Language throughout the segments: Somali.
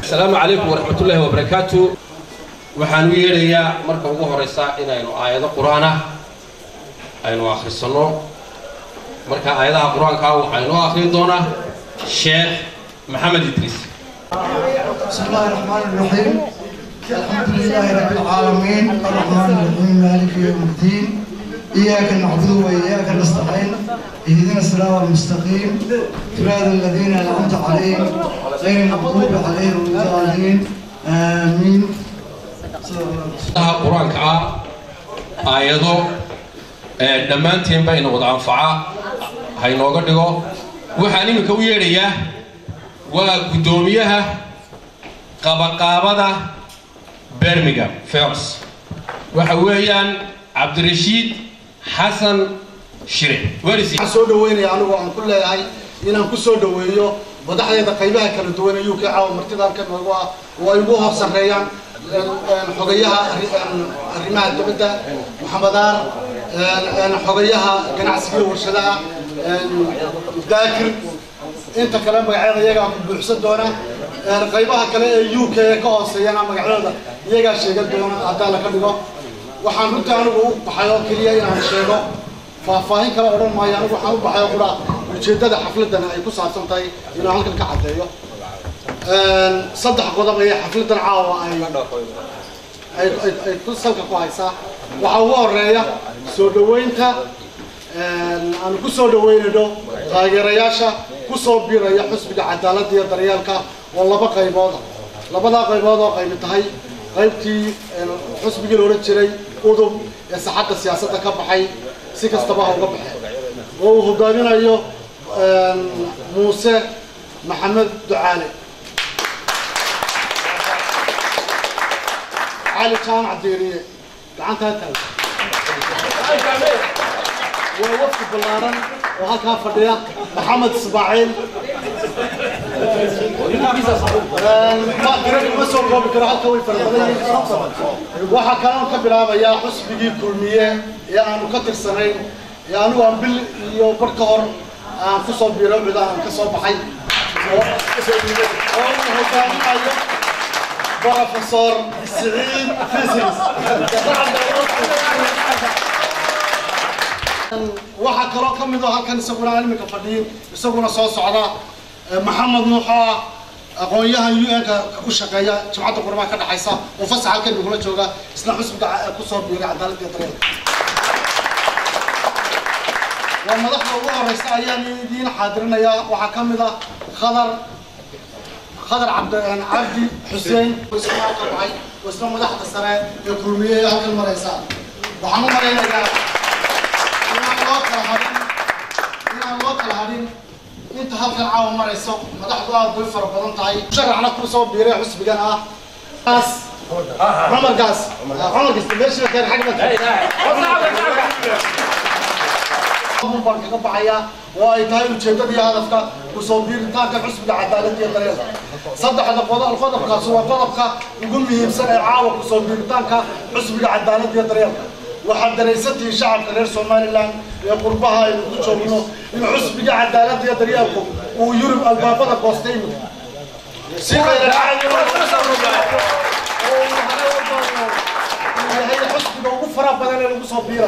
السلام عليكم ورحمة الله وبركاته. waxaan u yeerayaa marka ugu horeysa inaynu aayado quraan ah aynu akhrisano marka aayadaha quraanka waxaynu akhrin doonaa Sheikh Maxamed Idris. Bismillahir Rahmanir Rahim. Alhamdulillahi Rabbil Alamin. Arrahmanir Rahim. Maliki yawmiddin. Iyyaka na'budu wa iyyaka nasta'in. Ihdina as-siratal mustaqim. Siratal ladzina an'amta 'alayhim ghayril maghdubi 'alayhim waladdallin. Amin. quraanka aayado dhamaanteen bay inoo wada anfaca haynooga dhigo waxaan iminka u yeerayaa waa gudoomiyaha qabaqaabada Birmingham First waxa weeyaan Cabdirashiid Xasan Shire warisi soo dhaweynaya anigu aan ku leeyahay inaan ku soo dhaweeyo madaxdeeda qaybaha kala duwan ee UK caawa martida halkan waa ugu horsareeyaan xogayaha arrimaha dibadda Maxamedar xogayaha ganacsiga warshadaha Daakir inta kale magacyada iyaga ku buuxsan doona qaybaha kale ee UK ka hooseeyana magacyada iyaga sheegay doona hadda la ka dhigo waxaan runtii anigu u baxayo kaliya inaan sheego faahfaahin kale oran maayo anigu waxaan u baxayo qura ujeedada xafladan ay ku saabsan tahay inaan halkan ka cadeeyo صدح قضاء هي حفلة عاوة أي تصلك كويسة وحوار ريا سودوينتا أنا كسودوين ده غير رياشة كسود بيريا حسب العدالة دي دريالك والله بقى يباض لا بدا قيباضة قيمتهاي قيمتي حسب الورد شري قدم يسحق السياسة كبحي سكس تباه وكبحي وهو قايمين أيوه موسى محمد دعالي علي كان عديريه قعنتها تاج ووقف بلارن وهكا فديا محمد اسماعيل ما قرب مسو بكره هلكا وي فرقدين waxa kale ka bilaabaya xusbigii kulmiye ee aan ka tirsaneyn ee aanu aan bil iyo barka hor aan ku soo biiro cid aan ka soo baxay oo hogaaminayo بروفيسور سعيد فيزيس waxa kale ka mid ah halkan isaguna cilmiga fadhiyo isaguna soo socda Maxamed Nuuxa aqoonyahan UN-ka ku shaqeeya jimcada qurba ka dhaxaysa oo fasax halkan ugu jooga isla xusbiga ku soo biiray cadaalad iyo dareen waa madaxda ugu horeysa ayaan idin xaadirinaya waxa ka mid ah خضر عبدي حسين واسمه طبعي واسمه مدحت السنة الكرومية هذا المريسان وحنو مرينا يا إنا الوقت الهادين أنت هذا العام مريسان مدحت الله بيفر بدن تاعي شرعنا كل صوب بيريح حس بجنا قاس عمر قاس ليش كان حاجة هم بركة كبعيا وأيتها وجهة دي هذا فك وصوبير تاك حسب العدالة دي طريقة صدق هذا القضاء كسوة قضاء يقول مهم سنة عاوة وصوبير تاك حسب العدالة دي طريقة وحد رئيسته شعب غير سومالي لان يقربها يقولونه إن حسب العدالة دي طريقة ويورب البابا كوستين سيرة العالم هي حسب وفرا بدل المصابير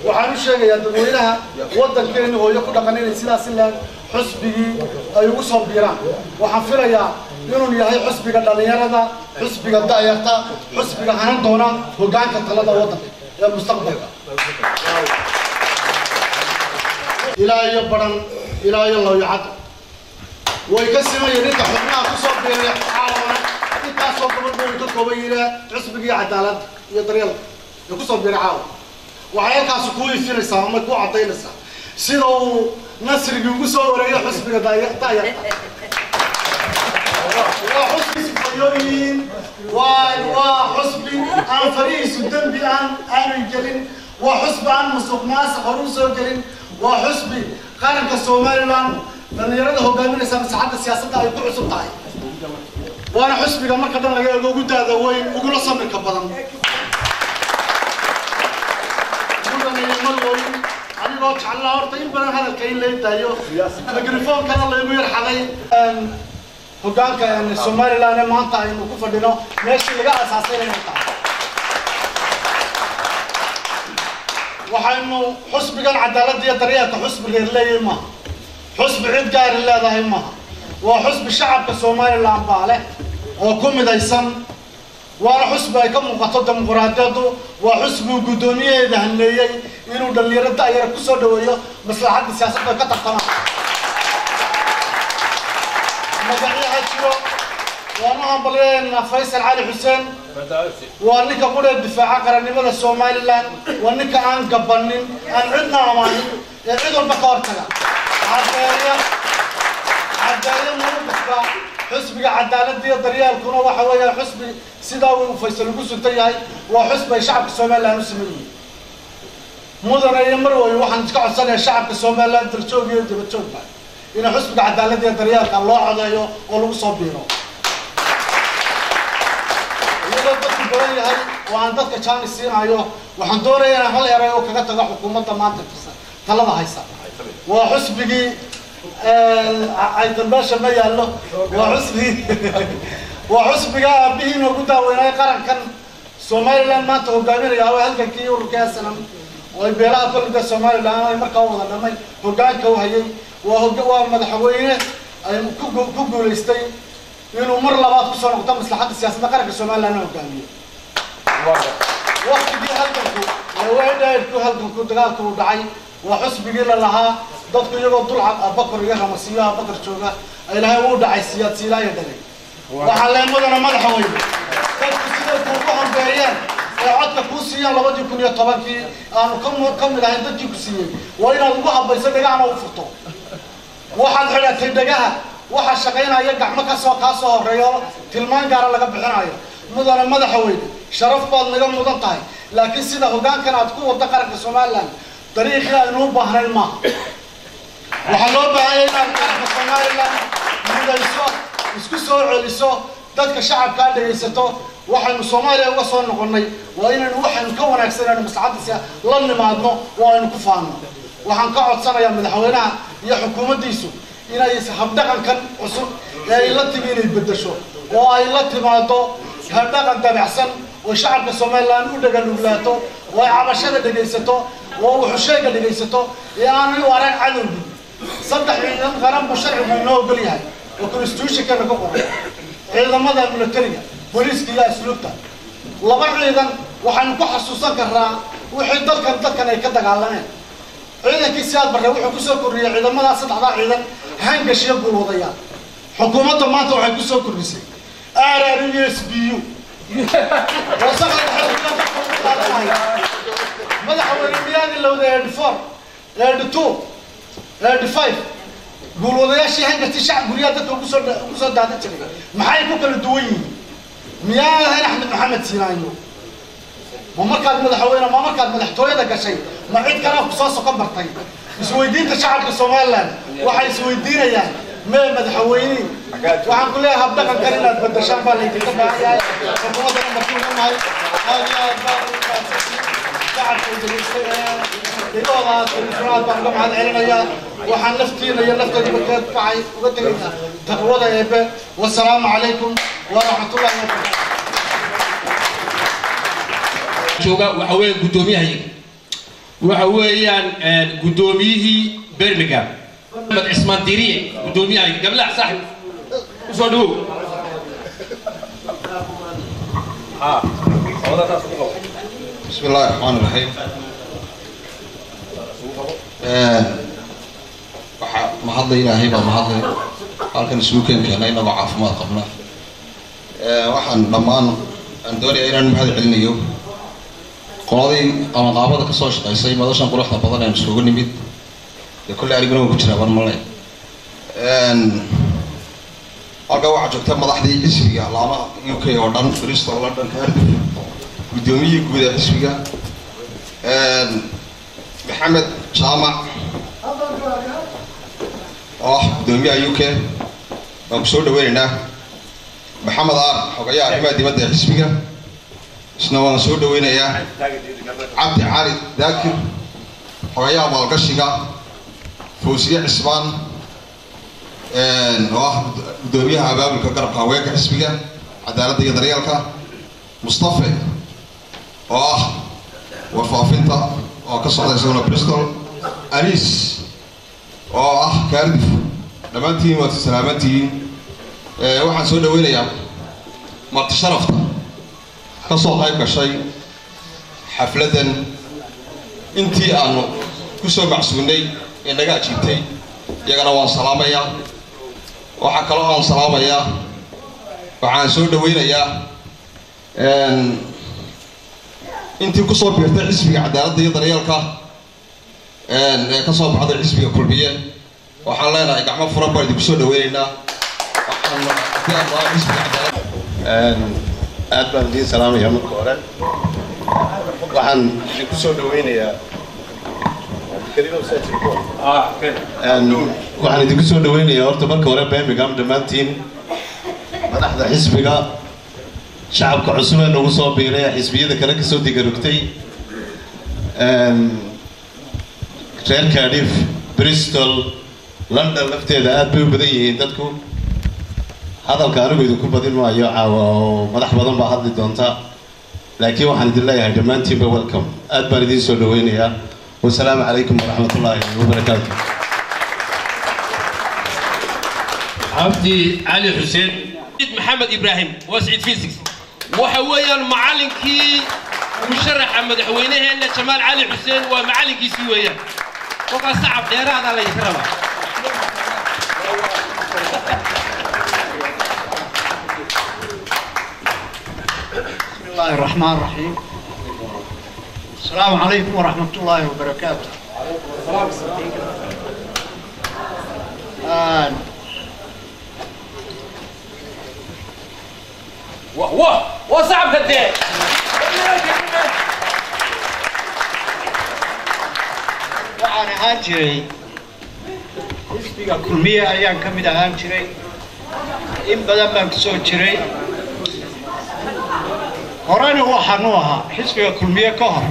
waxaan u sheegayaa dadweynaha wadankeena hooyo ku dhaqanay sidaas ilaa xusbigi ay ugu soo biiraan waxaan filayaa inuu yahay xusbiga dhalinyarada xusbiga daayarta xusbiga hanan doona hogaanka talada wadanka ee mustaqbalka ilaahay baran ilaahay loo yacad way ka simayeen inta xubnaha ku soo biiray caalamka intaas oo gobol ka koobayna xusbiga cadaalad iyo daryeel ku soo biiray caalamka وعيالكاس كوي في رسالة ما كوا عطينا سا سيرو نصر يجوا سوا ورايا حسب كذا تايا وحسب سفيرين وحسب عن فريق سودان بيان عن الجلين وحسب عن مسوق ناس خروج الجلين وحسب خارج الصومال لان من يرده قامين ساعات السياسة تاعي تعصب تاعي وأنا حسب كمان كذا لقى يقول هذا وين يقول أصلا كبرنا أنا لو تعلّى أرتين بدنا هذا الكين اللي تايو الميكروفون كان الله يقول حلي hoggaanka Somaliland maanta aynu ku fadhino meeshii laga aasaasay inay tahay waxaynu xusbigan cadaalad iyo daryeelka xusbiga leeyahay ma xusbi cid gaar ah leedahay ma waa xusbi shacabka Somaliland baa leh oo ku midaysan waana xusbi ay ka muuqato dimuqraadiyadu waa xusbi gudoomiyeeda haneeyay inuu dhalinyarada ay ku soo dhaweeyo maslaxadda siyaasadda ka tartamaan magaciisa jiro waana hambalyeena Faysal Ali Hussein وأنك قرر الدفاع قرني ماذا سوماليلاند وأنك عن قبنين عن عدنا أماني عدوا البقار كذا عدالة مو حسب عدالة دي الدريال كنا وحويا حسب سيداوي وفيصل وقص التياي وحسب شعب سوماليلاند مسلمين مدن يمروا يوحنا تقع سنة شعب سوماليلاند ترشوق يدي بتشوق بعد إن حسب عدالة دي الدريال كان الله عليه ولو صابينه وأنا ضدك كان السين عيوه وحندوري أنا هلا يرايو كذا تجا حكومة ما تفسر طلبها هيسا وحسبي أيضا باش ما يالله وحسبي به موجودة وين يقارن كان سوماليلاند ما تهجمين يا هو هلك كي وركاس أنا ويبيرا كل ده سوماليلاند ما كوا هذا ما هجان كوا هي وهو مدحوينه كوجو ليستي إنه مر لبعض كسر نقطة مصلحة السياسة ما كان سوماليلاند هجامية وقت دي هالكنكو وين يركو هالكنكو دقالكو دعي وحسب جيل لها ضدك يجوا طلع بكر يجا مسيا بكر شوكا إلى هو دعي سياسي لا يدري وحلا مدنا ما الحوي كنت سيدك وقهم بيان عدك كوسيا لبدي يكون يطبقي أنا كم إلى عندك كوسيا وين أبوها بيصير جانا وفرطو واحد على تدقها واحد شقينا يرجع مكسر كاسر ريال تلمان قال لك بحناية مدنا ما الحوي شرف بعض نجوم مدنتاي لكن سيدا هجان كان عتكو وتقرأ كسوماليلاند طريقة إنه بحر الماء وحلو بعينا كسوماليلاند مدة يسوع عليسو ذاتك شعب كان يسته وحن سوماليا وصل نقولني وإن وحن كون أكثر من مساعدة لن معدنا وإن كفانا وحن قعد سنة يوم الحوينا هي حكومة ديسو إن يسحب دقن كان عصر يا إلتي بين يبدشوا وإلتي معدو هذا كان تبعسن وشعب سوماليلاند ودقن ولاته وعبشة دقيسته وحشيك دقيسته يعني وراء عدل صدق إن غرام مشرع منه قليها وكونستيوشن كان كقرا إذا ماذا ملترية بوليس كيا سلوكتا لبعض إذا وحنكو حسوسا كرا وحيدل كان يكدق علىنا إذا كيسياد برا وحكوسا كوريا إذا ماذا صدق إذا هنقش يقول وضيع حكومة ما توعي كوسا كوريسي RRSBU وصل ماذا حول المياه اللي هو الفور الدو الفايف قولوا يا شيخ هنك تشعب قرياتك وقصد هذا تري محاي كوكل الدوين مياه هنا أحمد محمد سينايو ما كان مدحوينا ما كان مدحتوي هذا كشيء ما عيد كلام قصاص وكبرتين سويدين تشعب الصوماليلاند وحي سويدين يعني ما مدحويني وعن كلها هبدا كان كلنا بدشان بالي تكبر يا فما ده مكتوب معي هذا شعب ديوضات الفراد بانقم على العلمية وحن لفتينا يلفتنا بكات بعي وقتلنا تقوضا يبا والسلام عليكم ورحمة الله وبركاته شوقا وحوي قدوميها وحويان قدوميه برمجان محمد عثمان ديريه قدوميها قبل صاحب وصدوه بسم الله الرحمن الرحيم محض إلهي بمحض halkan isugu keenay inaba caafimaad qabna waxaan dhamaan aan doonaya inaan mahad celinayo qoladii qabanqaabada ka soo shaqeysay madashan quruxda badan ee isugu nimid ee kulli ariguna ku jira barmale halka waxa joogta madaxdii xisbiga laamaha UK oo dhan Bristol London Cardiff gudoomiye guud ee xisbiga محمد جامع gudoomiye UK baan ku soo dhaweynaa محمد xogayaa arrimaha dibadda ee xisbiga isna waan soo dhaweynayaa عبد علي ذاكر xogayaa maalgashiga فوزية عثمان gudoomiyaha abaabulka garabka haweenka xisbiga cadaaladda iyo daryeelka Mustafa oo ah warfaafinta oo ka socda isaguna Bristol Anis oo ah Cardiff dhammaantiin waa salaamantiin waxaan soo dhaweynayaa marti sharafta ka soo qayb gashay xafladan intii aanu ku soo macsuunay ee naga ajiibtay iyagana waan salaamayaa waxa kale oo aan salaamayaa waxaan soo dhaweynayaa intii ku soo biirtay xisbiga cadaaladda iyo daryeelka ee ka soo baxday xisbiga kulmiye waxaan leenahay gacmo furan baan idinku soo dhaweynaynaa waxaan xisbiga cadaaladda aad baan idin salaamayaa marka hore waxaan idinku soo dhaweynayaa waxaan idinku soo dhaweynayaa horta marka hore Birmingham dhammaantiin madaxda xisbiga shacabka cusub ee nagu soo biiray xisbiyada kale ka soo digarugtay reer Cardiff Bristol London lafteeda aad bay u badan yihiin dadku hadalka anigu idinku badin maayo caawa oo madax badan baa hadli doonta laakiin waxaan idin leeyahay dhammaantiin ba welcome aad baan idin soo dhaweynayaa والسلام عليكم ورحمة الله وبركاته. عبدي علي حسين محمد إبراهيم وسعيد فيزيكس وحويا معلن كي مشرح مدحوينه إن شمال علي حسين ومعلن كي سويا وقع صعب دير هذا الله يكرمه. بسم الله الرحمن الرحيم. السلام عليكم ورحمة الله وبركاته. وصعب كده. وأنا هاجري. حسبي كلمية أيام كم ده هاجري. إن بدأ بكسو جري. هرانا وحنوها حسبي كلمية كهر.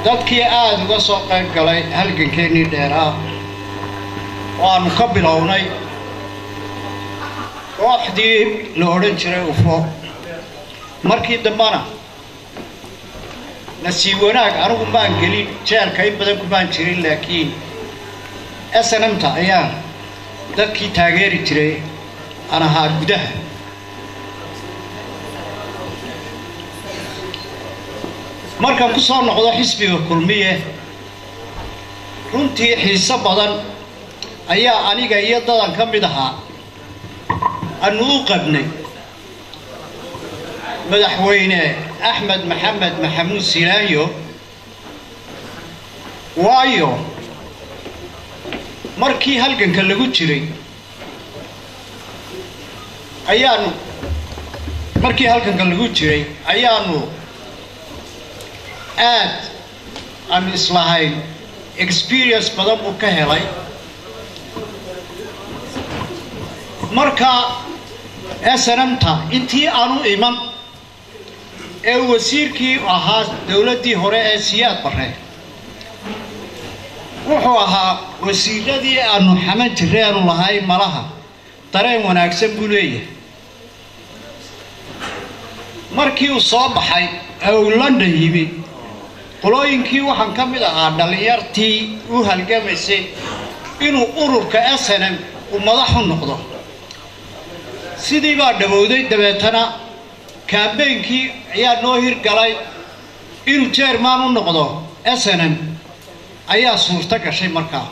dadkii aad uga soo qayb galay halgankeennii dheeraa waanu ka bilownay kooxdii la odhan jiray UFO markii dambana nasiib wanaag anigu maan gelin jeelka in badan kumaan jirin laakiin SNMta ayaan dadkii taageeri jiray aan ahaa gudaha markaan ku soo noqdo xisbiga kulmiye runtii xiiso badan ayaa aniga iyo dadan ka mid ahaa aanu u qabnay madaxweyne Axmed Maxamed Maxamuud Silaanyo waayo markii halganka lagu jiray ayaanu aad aan islahayn experience badan uu ka helay marka SNMta intii aanu iman ee wasiirkii ahaa dawladii hore ee Siyaad Barre wuxuu ahaa wasiiradii aanu xaman jireen lahay malaha dareen wanaagsan buu leeyahay markii uu soo baxay oo London yimid qolooyinkii waxaan ka mid ahaa dhalinyartii u halgamaysay inuu ururka SNM uu madax u noqdo sidii baa dhawowday dabeetana campaignkii ayaa noo hirgalay inuu chairman u noqdo SNM ayaa suurta gashay markaa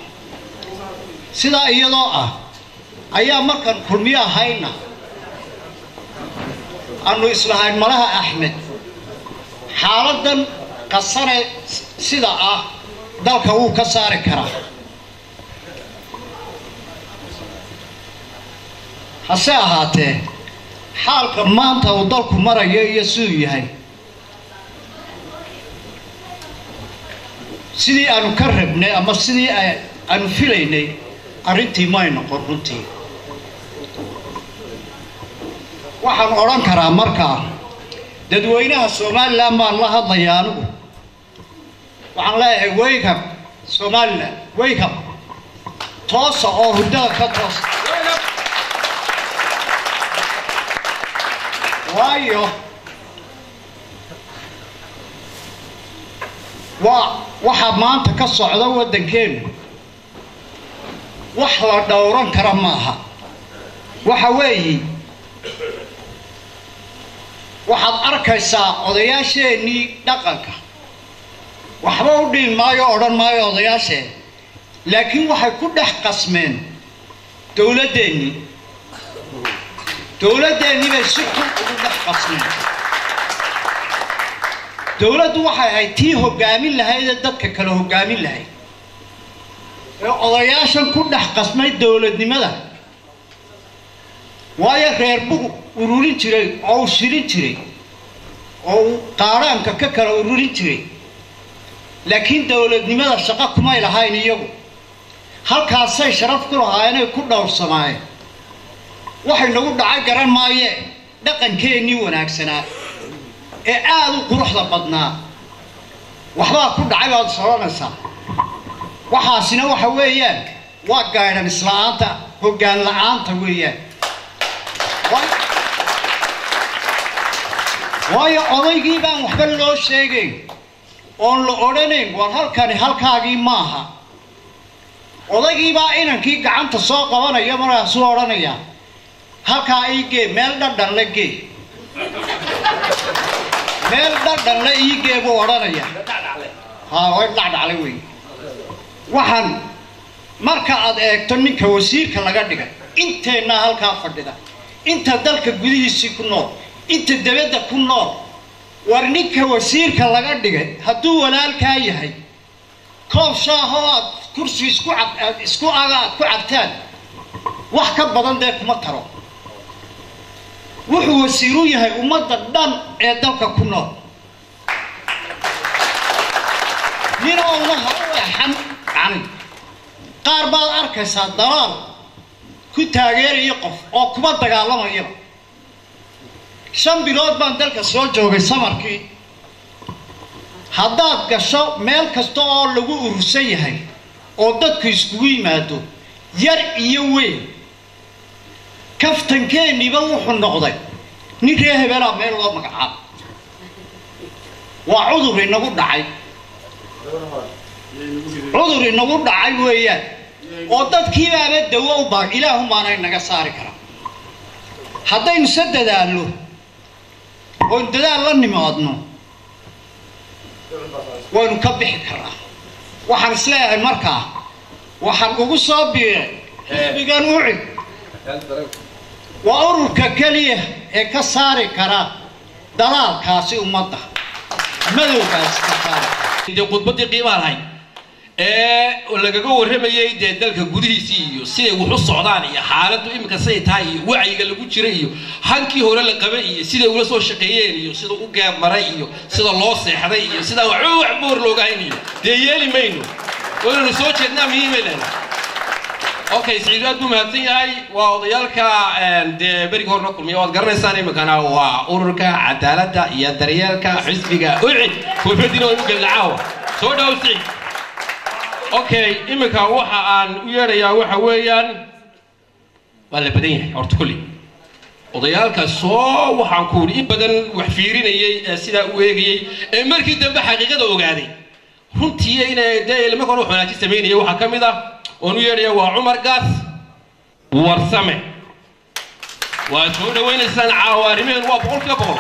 sidaa iyadoo ah ayaa markan kulmiye ahayna aanu islahayn malaha Axmed xaaladan qasare sida ah dalka uu ka saari karaa hase ahaatee xaalka maanta uu dalku marayo iyo siduu yahay sidii aanu ka rabnay ama sidii aanu filaynay arrintii may noqon runtii waxaan odhan karaa markaa dadweynaha Soomaaliland baan la hadlayaa anigu waxaan leeyahay wake up Somaliland wake up toosa oo hurdada ka toosa waayo waxaa maanta ka socda waddankeenu wax la dhowran kara maaha waxa weeye waxaad arkaysaa odayaasheenii dhaqanka waxba u dhiin maayo odhan maayo odayaasheen laakiin waxay ku dhex qasmeen dowladdeenii bay si xun ugu dhex qasmeen dowladdu waxay ahayd tii hoggaamin lahayd ee dadka kale hoggaamin lahayd ee odayaashan ku dhex qasmay dowladnimada waayo reer buu ururin jiray oo u shirin jiray oo uu qaadhaanka ka kala ururin jiray laakiin dowladnimada shaqo kumay lahayn iyagu halkaasay sharaf ku lahaayeenay ku dhowrsamaayeen waxay nagu dhacay garan maayeen dhaqankeennii wanaagsanaa ee aad u quruxda badnaa waxbaa ku dhacay baad soconaysaa waxaasina waxa weeyaan waa gaadhan isla'aanta hoggaan la'aanta weeyaan waayo odaygii baan waxba loo sheegayn oon la odhanayn war halkani halkaagii maaha odaygii baa inankii gacanta soo qabanaya markaasuu odhanaya halkaa ii gee meel dhadhan la gee meel dhadhan la ii gee buu odhanaya way dhacdhaclay wey waxaan marka aad eegto ninka wasiirka laga dhigay inteenna halkaa fadhida inta dalka gudihiisii ku nool inta dabadda ku nool war ninka wasiirka laga dhigay hadduu walaalkaa yahay koob shaahoo aad kursi isku aga aad ku cabtaan wax ka badan dee kuma taro wuxuu wasiiru yahay ummadda dhan ee dalka ku nool nin oolaha u exan yani qaar baad arkaysaa dalaal ku taageeraya qof oo kuma dagaalamayaba 5 bilood baan dalka soo joogay samarkii haddaad gasho meel kasta oo lagu urursan yahay oo dadku iskugu yimaado yar iyo weyn kaftankeeniba wuxuu noqday nin reer hebelaa meel loo magacaabo waa cudur inagu dhacay weeyaan oo dadkiibaaba dawo u baahan ilaahu maana inaga saari kara haddaynu se dadaalno oo dadaal la nimaadno waynu ka bixi karaa waxaan isleeyahay markaa waxaan ugu soo biiray xisbigan ucid waa ururka keliya ee ka saari kara dalaalkaasi ummadda madowgaas ka saari khudbadii qiimaha lahayd lagaga warramayay dee dalka gudihiisii iyo siday wax u socdaan iyo xaaladdu iminka siday tahay iyo wacyiga lagu jiray iyo hankii hore la qabay iyo siday ula soo shaqeeyeen iyo sida u gaabmaray iyo sida loo seexday iyo sida wax boor looga haynayo dee yeeli mayno waynu soo jeednaa muhiimeedana okay Saciid aad buu mahadsan yahay waa odayaalka dee beriga horna kulmiya waad garanaysaan iminkana waa ururka cadaaladda iyo daryeelka xisbiga ucid khudbadiina waa u galnacaawa soo dhaw Saciid okay imika waxa aan u yeerayaa waxa weeyaan waa la badan yahay horta kulli odayaalka soo waxaan ku in badan wax fiirinayay sida uu eegayay ee markii dambe xaqiiqada ogaaday runtii inay dee ilmo kor wax wanaagsan sameeyay waxa kamid ah oo u yeerayaa waa Umar Gaas warsame waa soo dhaweynaysan caawarimeen waa boqol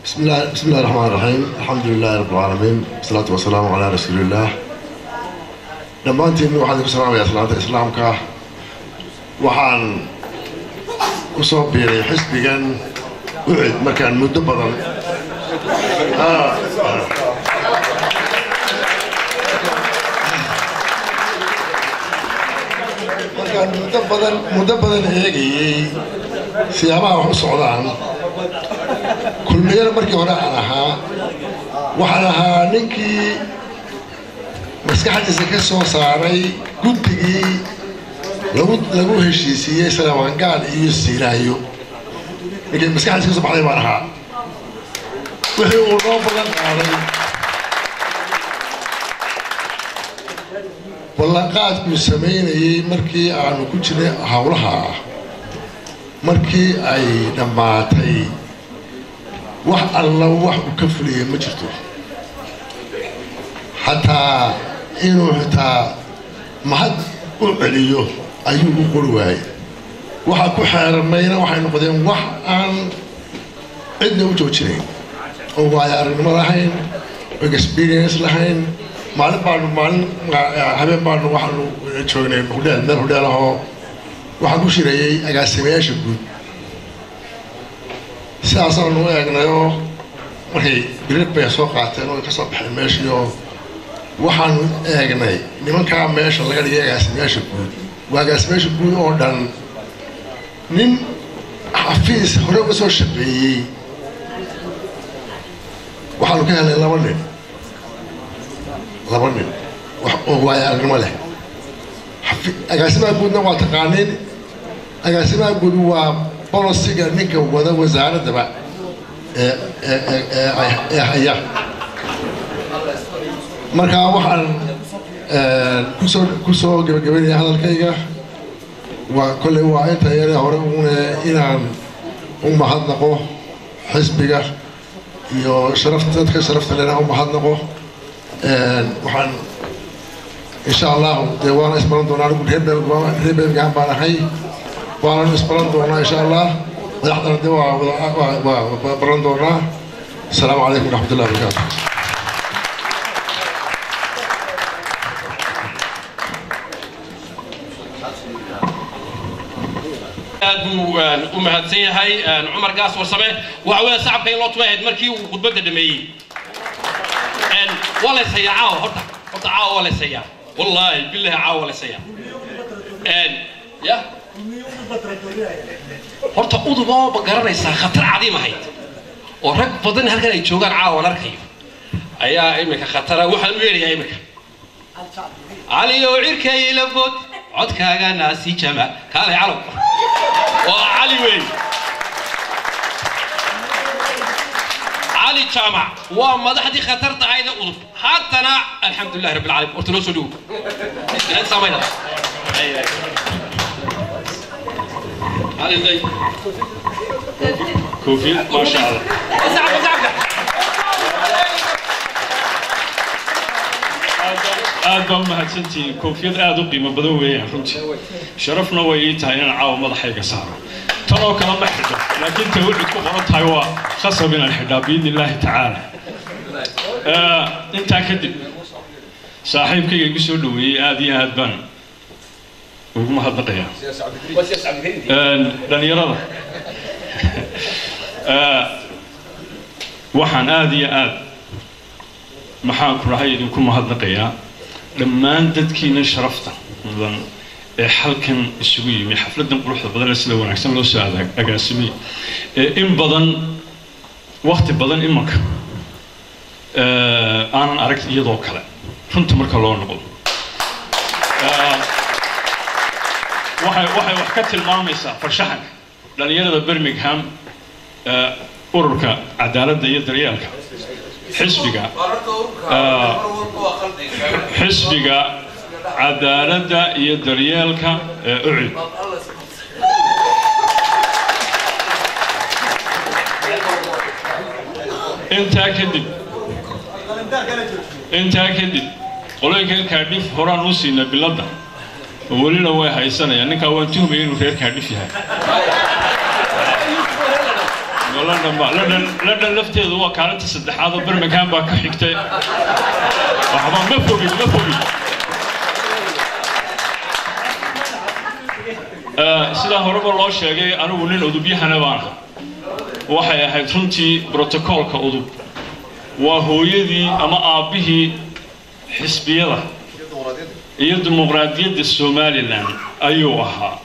بسم الله الرحمن الرحيم الحمد لله رب العالمين والصلاة والسلام على رسول الله لما أنت من واحد السلام يا صلاة الإسلام كه وحان وصوب بيري حسب جن وعد مكان مدبرا مكان مدبرا هيك سيابا وصعدان كل مير مركي وراءها وحناها نكي مسكحة سكسو صاري قدقي لو هشيسية سلام قال يسيرايو لكن مسكحة سكسو بحضي وراءها وحي ورابا قالي ballanqaadkuu samaynayay markii aanu ku jirnay howlaha markii ay dhammaatay wax alla wax uu ka fuliyay ma jirto xataa inuu xitaa mahad u celiyo ayuu u qori waayey waxa ku xeermayna waxay noqdeen wax aan cidna u joojinayn oo waayo aragnimo lahayn oo experience lahayn maalin habeen baanu waxaanu joognay meel hudheel ahoo waxaan ku shirayay agaasimayaasha guud sidaasaanu u eegnayoo markay birid bay soo qaateen oo ka soo baxeen meeshii oo waxaanu eegnay nimankaa meesha laga dhigay agaasimayaasha guud waa agaasimayaasha guud oo dhan nin xafiis hore uga soo shaqeeyey waxaanu ka helay laba nin oo waayo aragnimo leh agaasimaha guudna waa taqaaniin agaasimaha guud waa bolosiga ninka wada wasaaraddaba ee haya markaa waxaan kusoo gabagabaynaya hadalkayga waa kolley waa inta yare hore uune inaan u mahadnaqo xisbiga iyo dadka sharafta lena u mahadnaqo waxaan insha allahu dee waana isbaran doonaa anigu reer beelgahan baan ahay waananu isbaran doonaa insha allah madaxdana de waa baran doonaa asalaamu calaykum waraxmatullahi wabarakaatu ومهدسين هاي عمر قاس وسمه وعوان صعب كي لوط واحد مركي وخطبته دمي ولا سيعاو هرتا عاو ولا سيع والله بالله عاو ولا سيع يا هرتا أوضبا بقرنيسا خطر عظيمة هيد ورق بدن هلكن ay joogan caawa arkayo ayaa imika khatara waxaan u yeeray imika Ali oo cirkay labod codkaaga naasi jama kale calaw waa Ali weyn Ali jama waa madaxdii khatarta ayda udub haddana alxamdulillah rabbil alamin ortolo soo dhow inaan sameeyna Ali day كوفي ما شاء الله aad mahadsantiin koofiyad aad u qiimo badan weeyaan runtii sharafna way ii tahay inaan caawa madaxayga saaro tan oo kale ma xidho laakiin ta wixii ku qoran tahay waa khasab inaan xidhaa biidni illaahi tacaala intaa kadib saaxiibkayga igu soo dhaweeyey aad iyo aad baan ugu mahadnaqayaa dhalinyarada waxaan aad iyo aad maxaan ku rahay idinku mahadnaqayaa dhammaan dadkiina sharafta mudan ee halkan isugu yimi xafladan quruxda badan sida wanaagsan loo soo agaasimay in badan waqti badan imanka aanan arag iyadoo kale runta marka loo noqdo waxay wax ka tilmaamaysaa farshaxanka dhalinyarada Birmingham ururka cadaaladda iyo daryeelka xisbiga cadaaladda iyo daryeelka ucid intaa kadib qolooyinka Cardiff horaan u siina biladda welina way haysanayaan ninka waan tuhmay inuu reer Cardiff yahay لندن لفتيده وكالة السدحات برمكان باك حكتة وحبا ما فوقي سيدا هرب الله شيء أنا ولين أدوبي حنبانها وحيا هيتونتي بروتوكول كأدوب وهو يدي أما أبيه حسبيه هي الديمقراطية الصومالي لان أيوها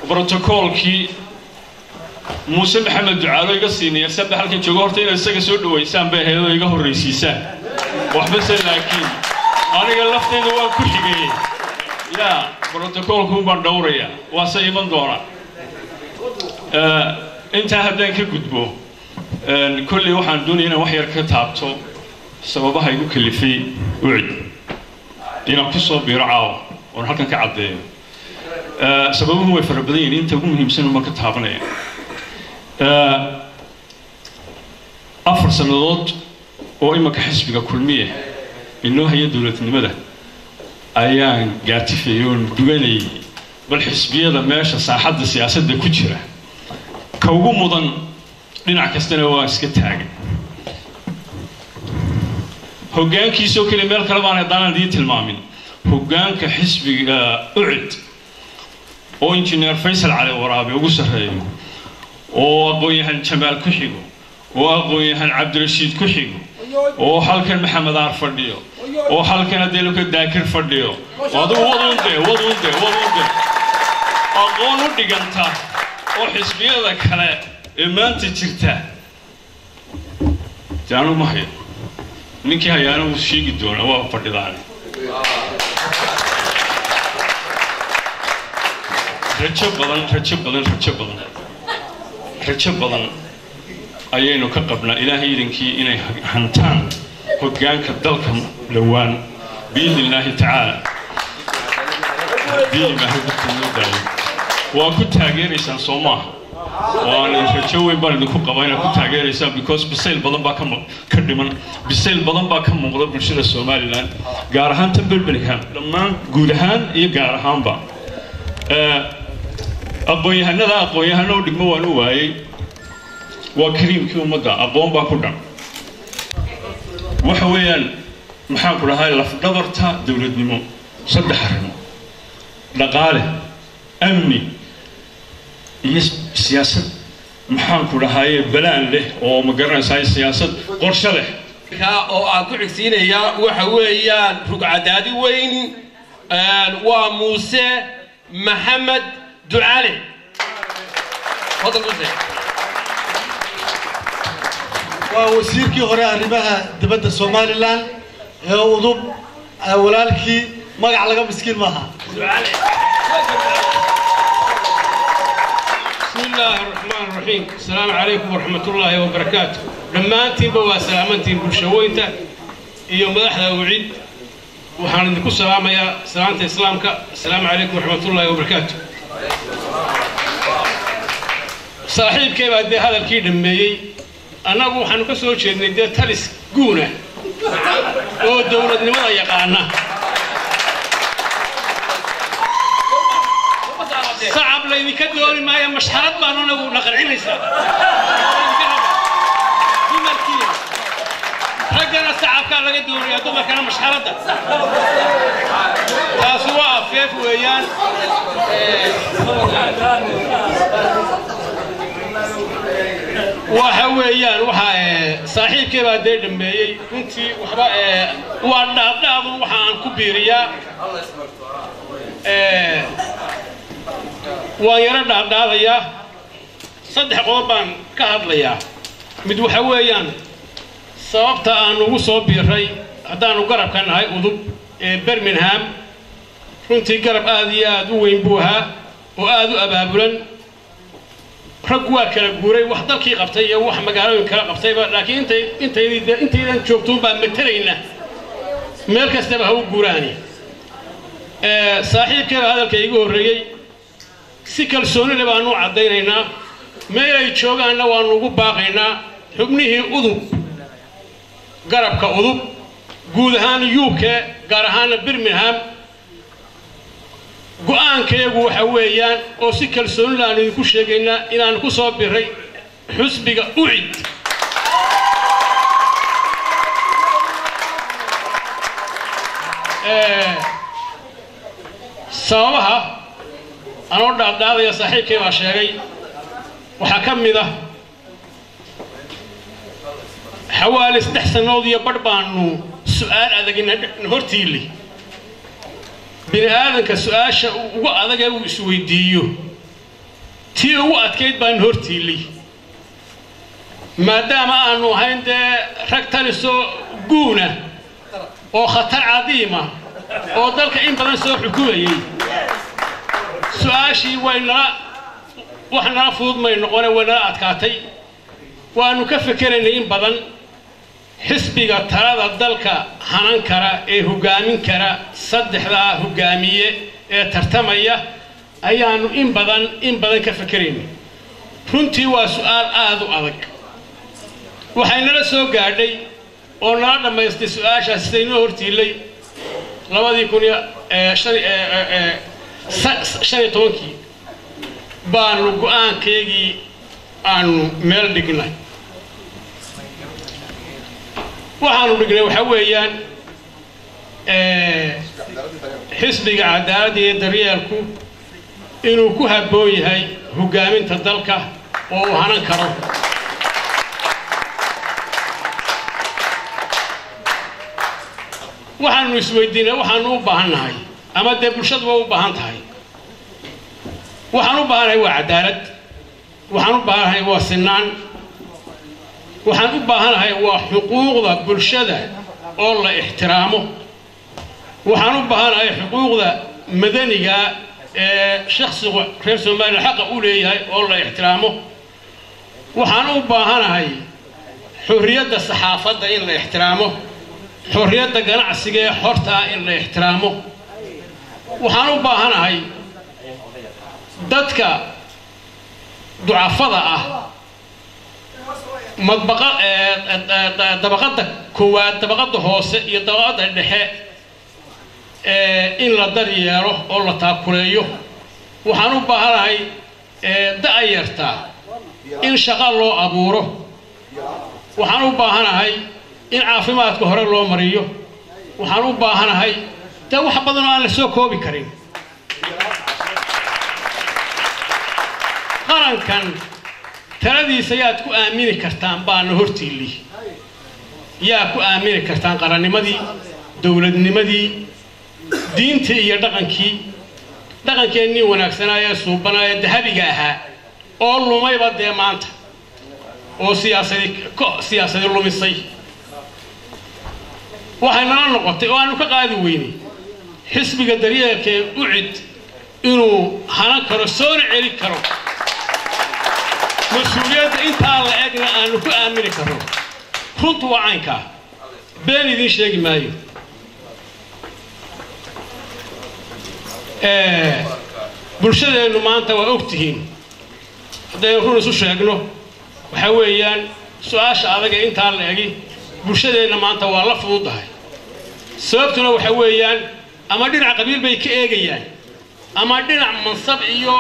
بروتوكول كي موسى محمد دعالو يقصيني يسبح لكن جوهرتين السجى سود ويسام به هذا يجهر رئيسيسان وحبس لكن أنا قلفتني هو كل شيء يا بروتوكول كم بندوريا واسي بندورا أنت هذا كجدبو كل واحد دوني أنا وحير كتابته سببها يقول كل في وعد inaan ku soo biiro caawa oon halkan ka caddeeyo sababuhu way fara badan yihiin inta ugu muhiimsan uma ka taabanaya 4 sannadood oo imanka xisbiga kulmiye inoo haya dowladnimada ayaan gaatifay oon duganayay bal xisbiyada meesha saaxadda siyaasadda ku jira ka ugu mudan dhinac kastana waa iska taagan hoggaankiisoo kale meel kale baan haddaanan idiin tilmaamin hoggaanka xisbiga ucid oo injineer faysal cali waraabe ugu sarreeyo oo aqoon-yahan jamaal ku xigo oo aqoon-yahan cabdirashiid ku xigo oo halkan maxamed aar fadhiyo oo halkan adeeluka daakir fadhiyo adigu wadunde aqoon u dhiganta oo xisbiyada kale ee maanta jirta jaanu ma hayo ninkii hayaana uu sheegi doonaa waa fadhidaan rajo badan ayaynu ka qabnaa ilaahay idinkii inay hantaan hoggaanka dalka dhowaan biidnillaahi tacaala waa ku taageeraysaan soo maaha waan rajo weyn baan idinku qabaa inaad ku taageeraysaan because bisayl badan baa ka dhiman bisayl badan baa ka muuqda bulshada somalilan gaar ahaan tan Birmingham dhammaan guud ahaan iyo gaar ahaanba aqoon-yahano dhigmo waan u waayey waa kariimkii ummadda aqoon baa ku dhan waxa weeyaan maxaan ku dhahay lafdhabarta dowladnimo 3 arrimo dhaqaale amni iyo siyaasad maxaan ku dhahay balaan leh oo ma garanaysaa siyaasad qorshe leh oo aan ku xigsiinayaa waxa weeyaan rugcadaadi weyn waa Muuse Maxamed Ducaale fadlan Muuse ووزيركي هراء arrimaha dibadda Somaliland ee udub walaalkii magac laga miskiin maaha بسم الله الرحمن الرحيم السلام عليكم ورحمة الله وبركاته لما أنتم بوا سلامتين بشوينتا يوم مدحدا وعيد وحان عندكم سلام يا سلامة إسلامك السلام عليكم ورحمة الله وبركاته صاحب كيف أدي هذا الكيد مي أنا أبو حنوك سوتش إن ده تلس جونة أو دولة نمرة يقعنا صعب لي كدوري ما هي مش حرب ما أنا نقول عينيسا في مركين رجعنا صعب كان لقى دوري أدوم كان مش حرب تاسوا فيف ويان وحويان وح صاحب كيف هذا دمي كنت وحبا وأنا وحان كبيريا ويرد هذا 3 قربان كهضليا mid waxa weeyaan sababta aan ugu soo biiray hadaan u garab ka nahay udub ee Birmingham runtii garab aad iyo aad u weyn buu ahaa oo aad u abaabulan rag waa kala guuray wax dalkii qabtay iyo wax magaalooyin kala qabtayba laakiin intaydan joogto baa matalayna meel kastaba ha u guuraani saaxiibkeeda hadalkaygu horeeyay si kalsooni leh baan u cadeynaynaa meel ay joogaanna waan ugu baaqaynaa xubnihii udub garabka udub guud ahaan UK gaar ahaan Birmingham go'aankeegu waxa weeyaan oo si kalsooni leh aan idinku sheegaynaa inaan ku soo biray xusbiga ucid sababaha anoo dhaadhaadaya saaxiibkay baa sheegay waxaa ka mid ah حوالي 6 سنوات يا بربانو سؤال أذا نهرتيلي بين هذا كسؤال وأذا جاو سويديو تيو أتكيد بين نهرتيلي ما دام أنو هند ركتلسو جونة أو خطر عظيمة أو ذلك إن بدن سو حكومي سؤال شيء وين لا وإحنا رفض ما ينقونه ولا أتكاتي وأنو كفكر إن بدن xisbiga talada dalka hanan kara ee hogaamin kara saddexda hogaamiye ee tartamaya ayaanu in badan ka fikirayno runtii waa su'aal aad u adag waxayna la soo gaadhay oo nala dhamaystay su'aashaas sidaynu hortiilay 2015 baanu go'aankeygii aanu meel dhignay waxaanu dhignay waxa weeyaan xisbiga cadaaladda iyo daryeelku inuu ku habboon yahay hogaaminta dalka oo uu hanan karo waxaanu isweydiinay waxaanu u baahannahay ama dee bulshadu waa u baahan tahay waxaan u baahanahay waa cadaalad waxaan u baahanahay waa sinaan waxaan u baahanahay waa xuquuqda bulshada oo la ixtiraamo waxaan u baahanahay xuquuqda madaniga ee shakhsiga reer Soomaaliya xaq u leeyahay oo la ixtiraamo waxaan u baahanahay xorriyadda saxaafadda in la ixtiraamo xorriyadda ganacsiga ee xorta in la ixtiraamo waxaan u baahanahay dadka ducafada ah dabaqada koowaad dabaqada hoose iyo dabaqada dhexe in la daryeelo oo la taakuleeyo waxaan u baahanahay da'yarta in shaqo loo abuuro waxaan u baahanahay in caafimaadka hore loo mariyo waxaan u baahanahay dee wax badan oo aan la soo koobi karin qarankan taladiisa yaad ku aamini kartaan baana hortiili yaa ku aamini kartaan qarannimadii dawladnimadii diintii iyo dhaqankeenii wanaagsanaaye suubanaaye dahabiga ahaa oo lumayba dee maanta oo siyaasadi lumisay waxay nala noqotay oo aanu ka qaadi weynay xisbiga daryeelka ee ucid inuu hanan karo soona celi karo مسؤوليات انت على اجنا ان ku aamini karo runtu waa caynka been idin sheegi maayo bulshadeenu maanta waa ogtihiin haday run isu sheegno waxa weeyaan su'aasha adaga inta la eegi bulshadeena maanta waa la fududahay sababtuna waxa weeyaan ama dhinac qabiil bay ka eegayaan ama dhinac mansab iyo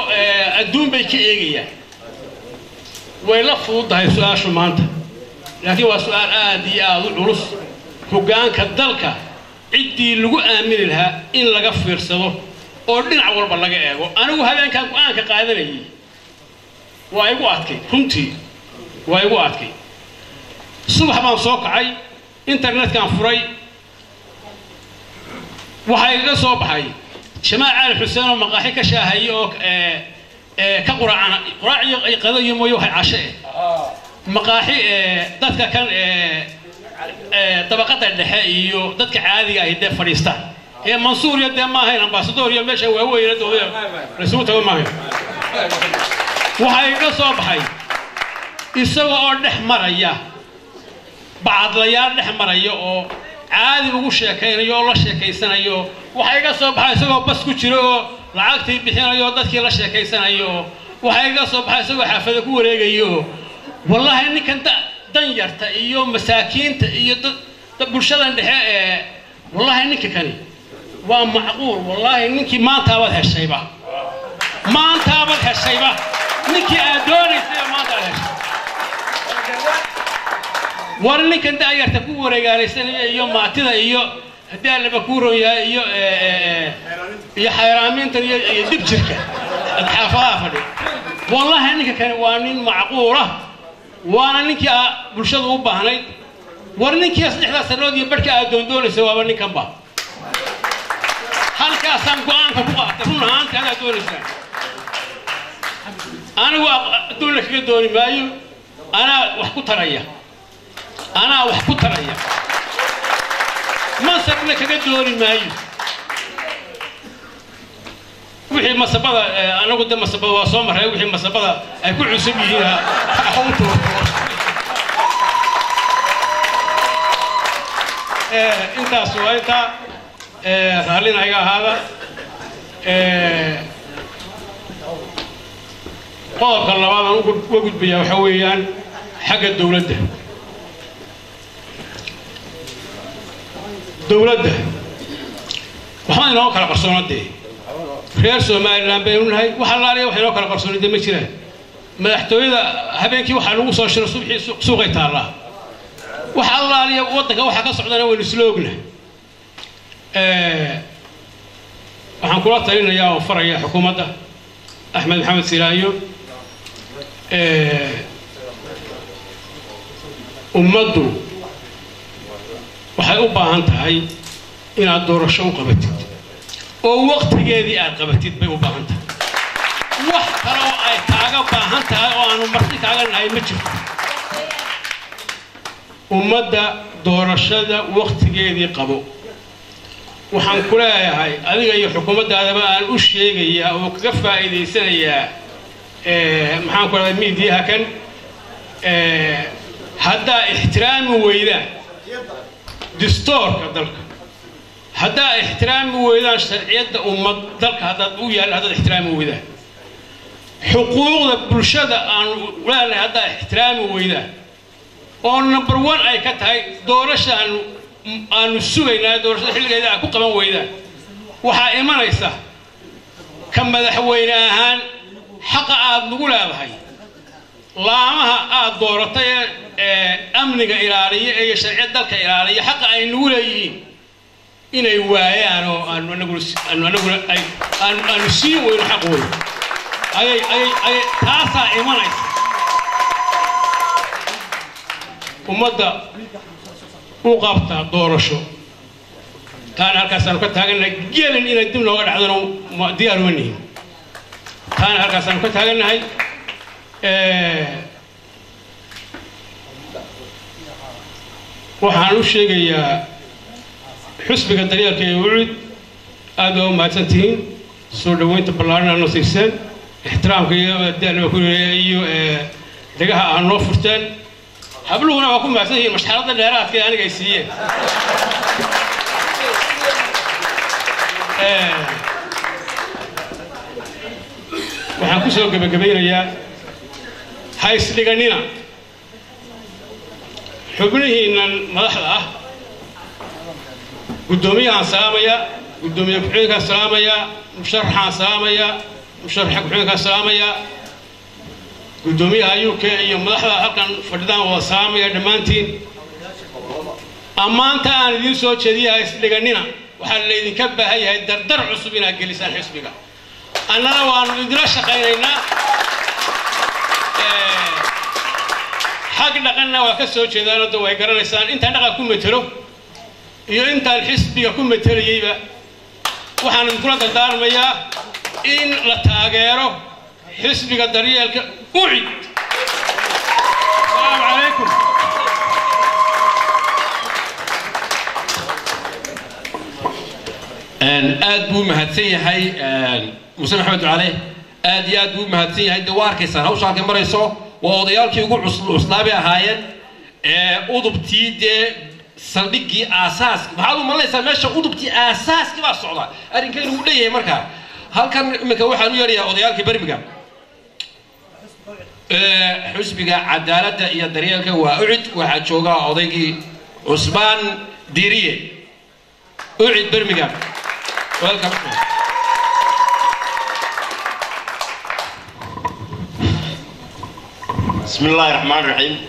adduun bay ka eegayaan ويلا فوضى هاي سؤال شو مانته لكن هو سؤال آدي علوس هجان كدلك عدي لجو آمن لها إن لقى فرصة أردنا أول بلقى إيجو أنا وهذا كان أنا كقاعدة لي وأيجو أتكي كنتي وأيجو أتكي صبح ما صوك عي إنترنت كان فري وهاي صوب هاي شماعة الحسين ومقاحي كشاهي أو كقرآن قرآن قضية مويه عشاء مقاحي ضدك كان طبقات الدحية ضدك عادي يهدي فريستان هي منصور يد ما هي أمباسادور يمشي وهو يرد رسولته ما هي وهاي قصب هاي يسوى أرنح مريا بعض ليال نح مريا أو عادي بقول شيء الله شيء سنة وهاي قصب هاي سوى بس كتير lacagtii bixinayo dadkii la sheekaysanayo waxay iga soo baxay soo xafada ku wareegayo wallahi ninkan dan yarta iyo masaakiinta iyo dad bulshadan dhexe wallahi ninka kani waa macquul wallahi ninkii maanta aad heshayba ninkii aad doonaysay maanta aad heshay war ninkan da yarta ku wareegaaleysanayo iyo maatida iyo هذا اللي بكورو يا حيرامين تري يدب شركة الحفاظ والله إنك كان وانين معقورة وانا إنك برشاد غوبة هناي ورنيك يصلح ذا سنود يبرك أدون سوا ورنيك كم با هل كاسم قان كبوا تقولون هان كذا دون سنة أنا وأدون لك دوني بايو أنا وحكو تريا ما سبنا كذا دوري مايو وحي مسبضة أنا قلت مسبضة وصومر هاي وحي مسبضة أكون عسبيها أحوته انت سويتا رالينا يا هذا قال الله ما وجد بيا وحويان حق الدولة دولة وحنا نوكل قرصونات دي reer Soomaaliland bay u nahay waxa la leeyahay waxa loo kala qarsoonida ma jiraan madaxtooyada habeenkii waxa lagu soo shiray subaxii suuqay taala waxa la leeyahay wadanka waxa ka socdana way isloogna waxaan kula talinayaa oo faraya xukuumadda Axmed Maxamed Silaayo ummaddu waxay u baahan tahay inaad doorasho u qabatid oo waqtigeedii aad qabatid bay u baahan tahay wax kale oo ay kaaga baahan tahay oo aanu marti kaaga nahay ma jirto ummadda doorashada waqtigeedii qabo waxaan ku leeyahay adiga iyo xukuumaddaadaba aan u sheegayaa oo kaga faa'iideysanayaa maxaan ku leeyahay miidiyaha kan haddaa ixtiraami weydaan dastuurka dalka هذا احترام وإذا شرعية أمة ذلك هذا ويا هذا احترام وإذا حقوق برشادة أن ولا هذا احترام وإذا on number 1 أي كتاي دورش أن السوينا دورش الحين إذا أكو كمان وإذا وحائما ليس كم ذا حوينا هان حق عاد نقول هذا هاي لامها عاد دورتي أمنك إيرانية أي شرعية ذلك إيرانية حق أي نقولين inay waayaan oo aan sii weyn xaqooda ay taasa imanaysa ummadda u qabta doorasho taan halkaas aan ka taaganahay gelin inay dib looga dhacdano diyaar uma nihin taan halkaas aan ka taaganahay waxaan u sheegayaa حسبك الدليل كي يوعد هذا ما تنتهين صور وين تبلغنا نصيصين احترام كي الدين وكل دقها النوفتين حبلونا وكم ما تنتهين مش حرض النهارات كي أنا جايسية وحنكسر قبل يا هاي سلقانينا حبنيه إن الملاحظة قدوميها سلامية قدومية بحينك سلامية مشرحة سلامية مشرحة بحينك سلامية قدوميها يوكي يوم لحظة حقا فردان وسلامية دمانتين أما أنت أنا دين سوى شديها يسلقنينا وحال اللي كبه هي الدردر عصبنا جلسان حسبك أنا لو أنا ندرس خيرنا حق لقنا وكسر شذا ندوا يقرن الإنسان أنت نقى كم مترو iyo inta xisbiga ku metelayba waxaan kula dardaarmayaa in la taageero xisbiga daryeelka ucid السلام عليكم aad buu mahadsan yahay Muuse Maxamed Ducaale aad buu mahadsan yahay dawaarkiisa hawsha ka marayso waa odayaalkii ugu cuslaabay ahaayeen udubtii saldhigii aasaas maxaad u malaysaa meesha udubtii aasaasii baa socda arinkeen uu leeyahay markaa halkan iminka waxaan u yeerayaa odayaalkii Birmingham xisbiga cadaaladda iyo daryeelka waa ucid waxa jooga odaygii Cusmaan Diiriye ucid Birmingham welcome بسم الله الرحمن الرحيم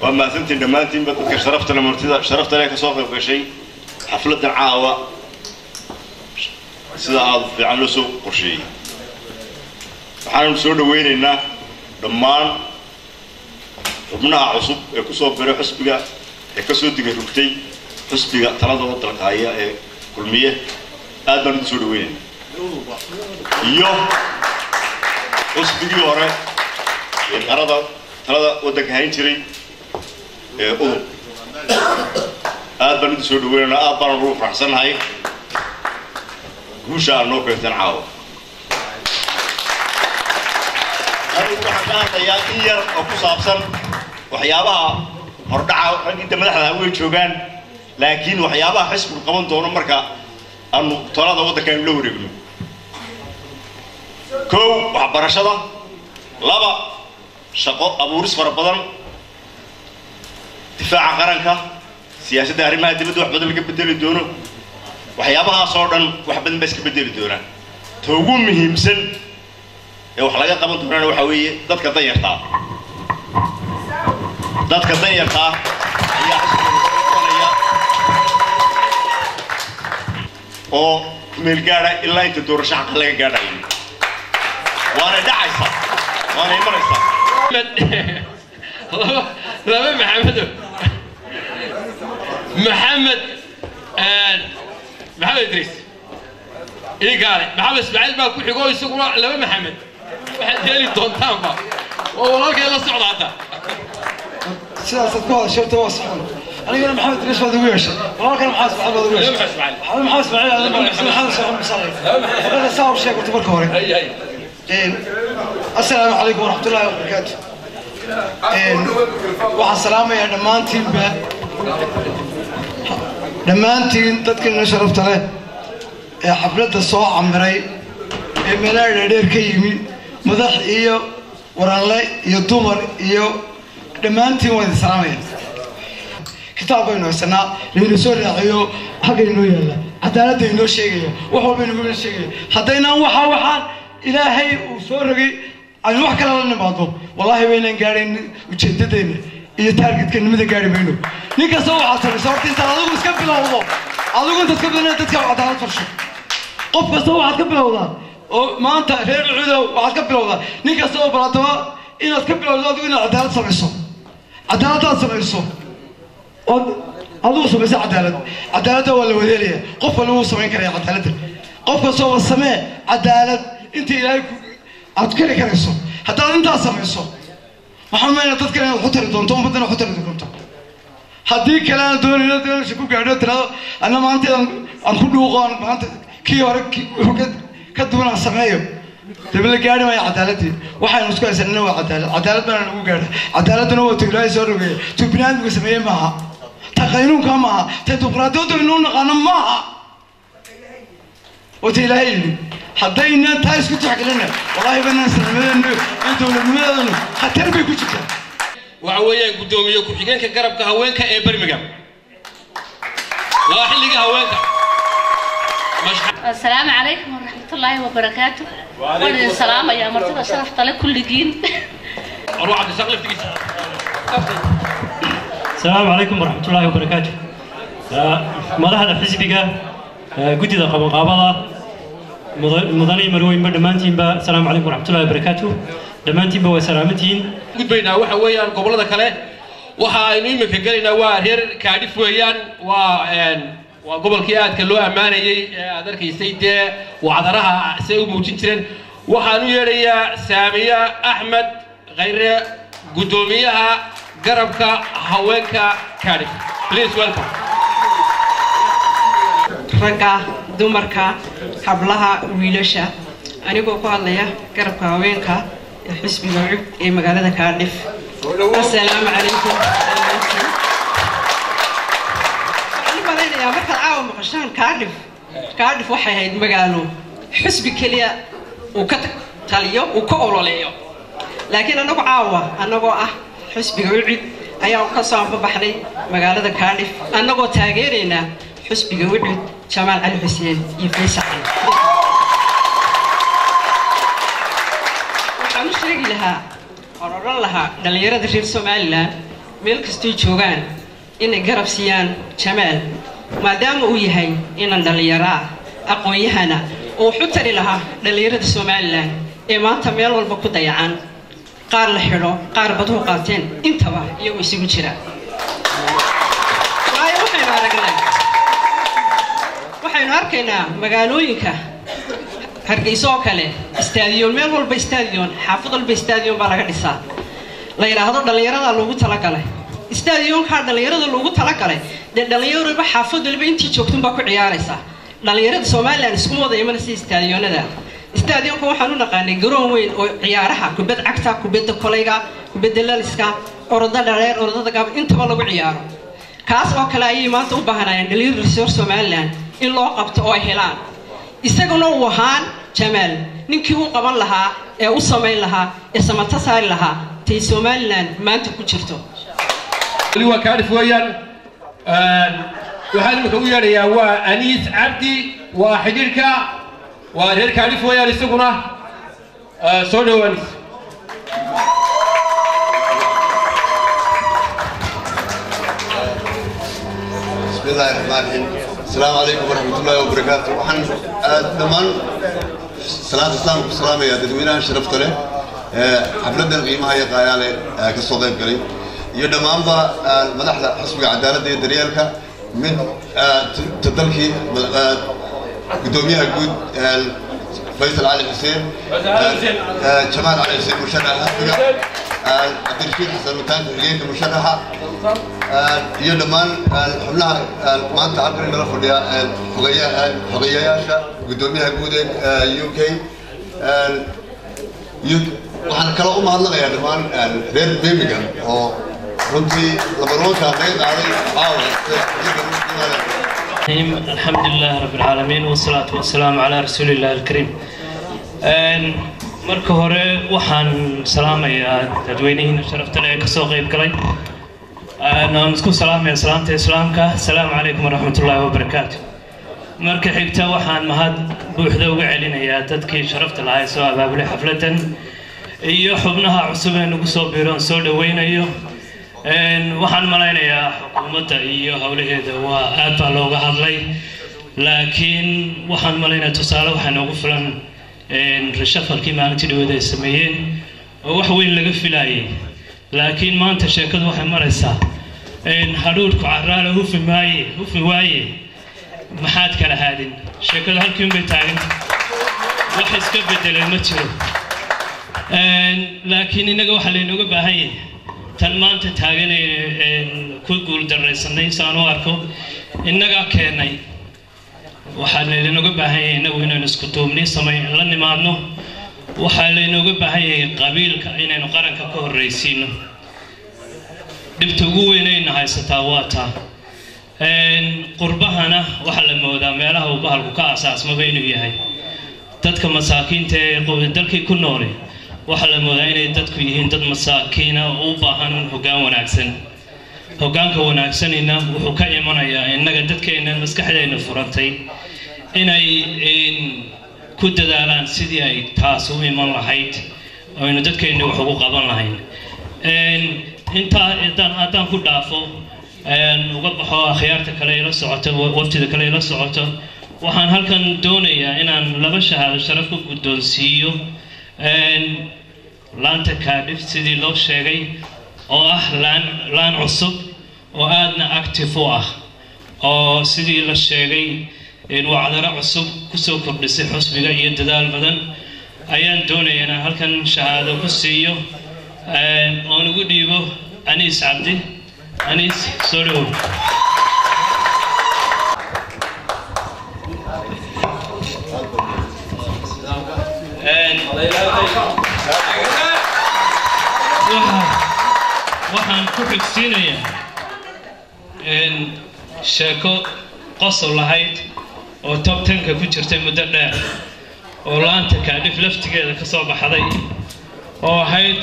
وما سنتي دمانتين بدك شرفت لمرتدى شرفت لك صوفي في شيء حفلة العاوة سيدا في عنو سوق قرشي waxaan soo dhaweynaynaa dhammaan xubnaha cusub ee ku soo biray xisbiga ee ka soo digay rugtay xisbiga talada waddanka haya ee kulmiye aad baan soo dhaweynaynaa iyo xisbigii hore ee talada waddanka hayn jiray ee udub aad baan soo dhaweynaynaa aad baan ugu faraxsanahay guusha aan noo keentan caawa waxaan ka hadlayaa in yar oo ku saabsan waxyaabaha hordhaca inta madaxda way joogaan laakiin waxyaabaha xisbigu qaban doono marka aanu talada waddankan la wareegno kow waxbarashada laba shaqo abuuris fara badan difaaca qaranka siyaasadda arrimaha dibadda wax badan laga bedeli doono waxyaabahaas oo dhan wax badan baa iska bedeli doonaa ta ugu muhiimsan ee wax laga qaban doonana waxaa weeye dadka danyarta ayaa xisbiga oo meel gaadha ilaa inta doorasho xaqa laga gaadhayo waana dhacaysaa waana imanaysaa laba maxamedo محمد إدريس إيه قال محمد إسماعيل ما كل حقوق يسوق لما محمد واحد هالي دونتان با والله كلا صعد هذا سياسة كذا شفت واصحون أنا قلنا محمد إدريس هذا ويش والله كان محاسب محمد ويش محمد إسماعيل هذا محمد إسماعيل مصاري أنا ساوي شيء قلت بالكوري السلام عليكم ورحمة الله وبركاته وعلى يا دمانتين دمانتين تذكرنا شرفت له حفلة الصواع عمري ملاك دير كيمي مدح إيو ورانلي إيو دومر إيو دمانتين وين السلامين كتابه إنه السنة لأنه سوري إيو حق إنه يلا عدالة إنه شيء وحول بينه وبين شيء حتى إنه وحا إلهي وسوري أنا وحكي لنا بعضهم والله بين قارين وجدتين إيه تارجت كنا ماذا قارين بينه نيكا سوى عصر صارت أنت ألوغ تكبل الله ألوغ أنت تكبل أنت تكبل عدالة فرشة قف سوى تكبل الله ما أنت غير العودة وتكبل الله نيكا سوى براتوا إن تكبل الله تقول عدالة سمعصو عدالة سمعصو ألوغ سمع عدالة ولا وديلية قف ألوغ سمعين كريه عدالة قف سوى السماء عدالة أنت إلهي أتكلم كريسو حتى أنت أسمعسو محمد أنا تذكر أنا حتر دون توم بدنا حتر دون توم هديك كلام دون شكو قاعد ترى أنا ما أنت أنخدوغان ما أنت كي ورك كدونا سمعيو تبي لك قاعد ما عدالتي واحد مسكين سنة عدالة ما أنا قاعد عدالة نو تقولي سوري تبنان بسميه معها تخيلون كمها تدبراتو تبنون غنم معها وتلاقيني حدينا تايس كنت حكي لنا والله بناس المدن انتوا المدن خطر بيكو جدا وعويا قدوميو كحيجان كقرب كهوينك اي برمجان واحد اللي هوينك السلام عليكم ورحمة الله وبركاته وعليكم السلام يا مرتضى شرف طلع كل جين اروح عند الشغله تيجي السلام عليكم ورحمة الله وبركاته مدحda xisbiga gudida qabanqaabada mudane marweyn dhamaantiinba assalaamu calaykum waraxmatullahi wabarakaatuh dhamaantiinba waa salaamantiin gudbaynaa waxa weeyaan gobolada kale waxa aynu iminka galaynaa waa reer Kaadif weeyaan waa gobolkii aadka loo amaanayay aad arkaysay dee wacdaraha say u muujin jireen waxaan u yeerayaa Saamiya Axmed Khayre gudoomiyaha garabka haweenka Kaadif please welcome ragga dumarka hablaha wiilasha anigoo ku hadlaya garabka haweenka xisbiga cub ee magaalada Kaadif assalaamu calaykum ani badanayaa marka caawa maqashaan Kaadif waxay ahayd magaalo xisbi kaliya uu ka taliyo uu ka ololeeyo laakiin anagoo ah xisbiga cub ayaa ka soo baxnay magaalada Kaadif anagoo taageerayna xisbiga cub جمال علي حسين يفيس علي waxaan u sheegi lahaa oran lahaa dhalinyarada reer Soomaaliland meel kastoo joogaan inay garab siiyaan Jamaal maadaama uu yahay inaan dhalinyaro aqoon-yahana oo xutari lahaa dhalinyarada Soomaaliland ee maanta meel walba ku dayacan qaar la xidho qaar badoo qaateen intaba iyagu isugu jira waxaynu arkaynaa magaalooyinka Hargeysa oo kale istaadiyoon meel walba istaadiyoon xaafad walba istaadiyoon baa laga dhisaa la yiraahdo dhalinyarada loogu talagalay istaadiyoonka dhalinyarada loogu talagalay dhalinyarada xaafad walba intii joogtun baa ku ciyaaraysa dhalinyarada Soomaaliland isku wada imanaysa istaadiyoonada istaadiyoonka waxaan u naqaanay garoon weyn oo ciyaaraha kubad cagta kubadda kolayga kubadalaliska orodada dhareer orodada gaab intaba lagu ciyaaro kaas oo kale ayay maanta u baahanayaan dhalinyarada reer Somaliland in loo qabto oo ay helaan isaguna uu ahaan Jamaal ninkii uu qaban lahaa ee u sameyn lahaa ee samata saari lahaa tii Somaliland maanta ku jirto wali waa kaarif weeyaan waxaan ku yeerayaa waa Anis Abdi waa xidhiirka waa reer kaarif weeyaan isaguna soo dhawaan بسم الله الرحمن الرحيم السلام عليكم ورحمة الله وبركاته وحن دمان صلاة السلام والسلام يا تدوينا شرفت له حفلة القيمة هي قايلة كالصديق قريب يدمان با مدح حسب عدالة دريالك من تدلكي قدوميها قد فيصل علي حسين جمال علي حسين مشرح عبد الرشيد حسن متان تحقيق مشرحة يدمان حملها ما أنت عبرين رفضيا حقيقياشا قدوميها قد UK waxaan kala u mahadnaqayaa dhammaan reer Birmingham oo runtii labaroonka qayb qaaday الحمد لله رب العالمين والصلاة والسلام على رسول الله الكريم marka hore waxaan salaamayaa dadweynaha sharafta leh ka soo qayb galay aan isku salaamayaa salaanta islaamka assalaamu calaykum waraxmatullaahi wabarakaatuh marka xigta waxaan mahad buuxda uga celinayaa dadkii sharafta lahaa soo abaabulay xafladan iyo xubnaha cusub ee nagu soo biiroon soo dhaweynayo waxaan malaynayaa xukuumadda iyo hawlaheeda waa aad baa looga hadlay laakiin waxaan malaynayaa tusaale waxaa noogu filan rashafalkii maalintii dhawada ay sameeyeen oo wax weyn laga filayay laakiin maanta sheekadu waxay maraysaa hadhuudhku caraale hufi waaye maxaad kala haadin sheekadu halkiin bay taagan wax iska bedelay ma jiro laakiin inaga waxa laynooga baahan yahay tan maanta taagan ku guuldarraysanay saan u arko innagaa keenay waxaa laynooga baahan yahay inagu inaynu isku duubni la nimaadno waxaa laynooga baahan yahay qabiilka inaynu qaranka ka horraysiino dhibta ugu weynayna haysataa waa taa qurbahana waxaa la moodaa meelaha uu bahalku ka aasaasmaba inuu yahay dadka masaakiinta ee dalkii ku noole waxaa la moodaa inay dadku yihiin dad masaakiina oo u baahan hoggaan wanaagsan hoggaanka wanaagsanina wuxuu ka imanayaa innaga dadkeena maskaxdeena furantay inay ku dadaalaan sidii ay taas u iman lahayd aynu dadkeena wax ugu qaban lahayn intaa haddaan ku dhaafo uga baxo akhyaarta kale ila socoto waqtiga kale ila socoto waxaan halkan doonayaa inaan laba shahaado sharaf ku guddoonsiiyo laanta Cardiff sidii loo sheegay oo ah laan cusub oo aadna active u ah oo sidii la sheegay wacdara cusub ku soo kordhisay xusbiga iyo dadaal badan ayaan doonayaa inaan halkan shahaado ku siiyo oo ugu dhiibo Anis Abdi Anis sorry waxaan ku xigsiinayaa sheeko qosol lahayd oo top 10ka ku jirtay muddo dheer oo laanta Cardiff laftigeeda ka soo baxday oo ahayd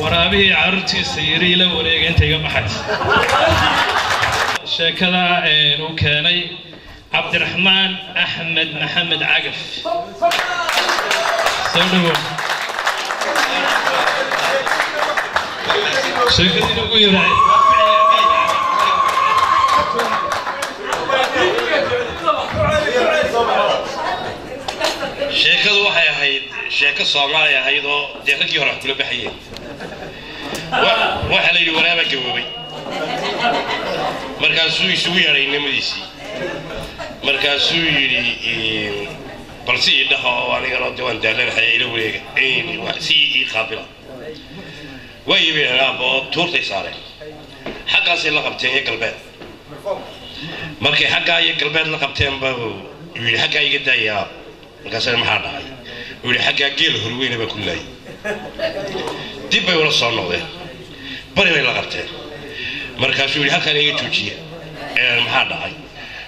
waraabihii carruurtiisa yiri la wareegay inta iga baxay sheekada uu keenay Cabdiraxmaan Axmed Maxamed Cagaf soo dhawow sheekadii ugu yaray sheekadu waxay ahayd sheeko Soomaali ahayd oo deeqadii hore kula baxayeen waxa la yiri waraaba gaboobay markaasuu isugu yaray nimadiisii markaasuu yiri balsi idhaho aniga loo diiwaan daalanahay ila wareega wax si qaabila way beeraabo tuurtay saareen xaqaas la qabteen galbeed markay xaqaa iyo galbeed la qabteen baa yiri xaqaa iga dayaa markaas maxaa dhacay yiri xaqaa geel horweyna ba kullay dib bay ula soo noqdeen bari bay la qabteen markaasuu yidhi halkaan iga joojiya maxaa dhacay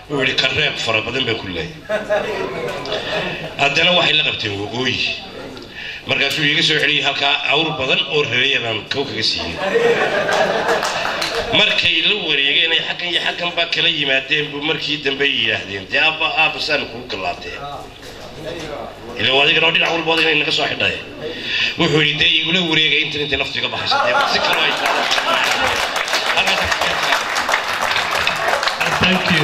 wuxuu yidhi kareeb fara badan baan ku leeyahay haddana waxay la qabteen waqooyi markaasuu iga soo celiyey halkaa awr badan oo reeya baan kow kaga siiyey markay la wareegeen ay xaggan iyo xaggan baa kala yimaadeen buu markii dambe yidhaahdeen dee aabba saan kugu gallaateen إذا وادي قرودين أول بادي إنك صاحي ده وهو يدي يقوله وريجا إنت نفسك بحث Thank you.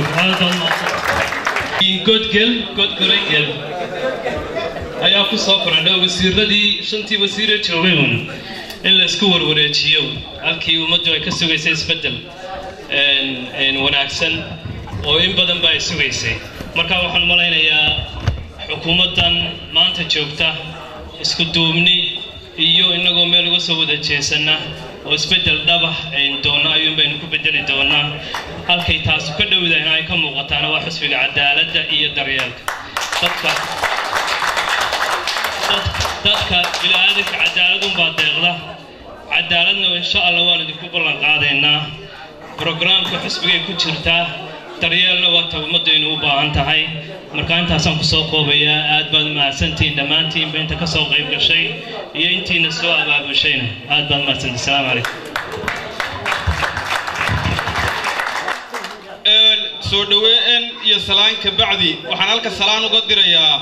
Good girl, good girl. ayaa ku soo kordhay wasiiradii shantii wasiir joogeen in la isku warwareejiyo halkii ummaddu ay ka sugaysay isbedel wanaagsan oo in badan baa ay sugaysay marka waxaan malaynayaa xukuumaddan maanta joogta isku duubni iyo inagoo meel uga soo wada jeesana oo isbedel dhabax doona ayuun baynu ku bedeli doonaa halkay taas ka dhowdahay ay ka muuqataan waa xisbiga cadaaladda iyo daryeelka dadka ilaalinta cadaaladun baa deeqda cadaaladna insha Allah waan idinku ballan qaadaynaa programka xisbiga ku jirta daryeelna waa tawmadaynu u baahan tahay marka intaasaan ku soo koobayaa aad baad mahadsantiin dhammaantiin inta ka soo qayb gashay iyo intiina soo abaabushayna aad baad mahadsantiin assalaamu calaykum soo dhaweyn iyo salaan ka bacdi waxaan halka salaan uga dirayaa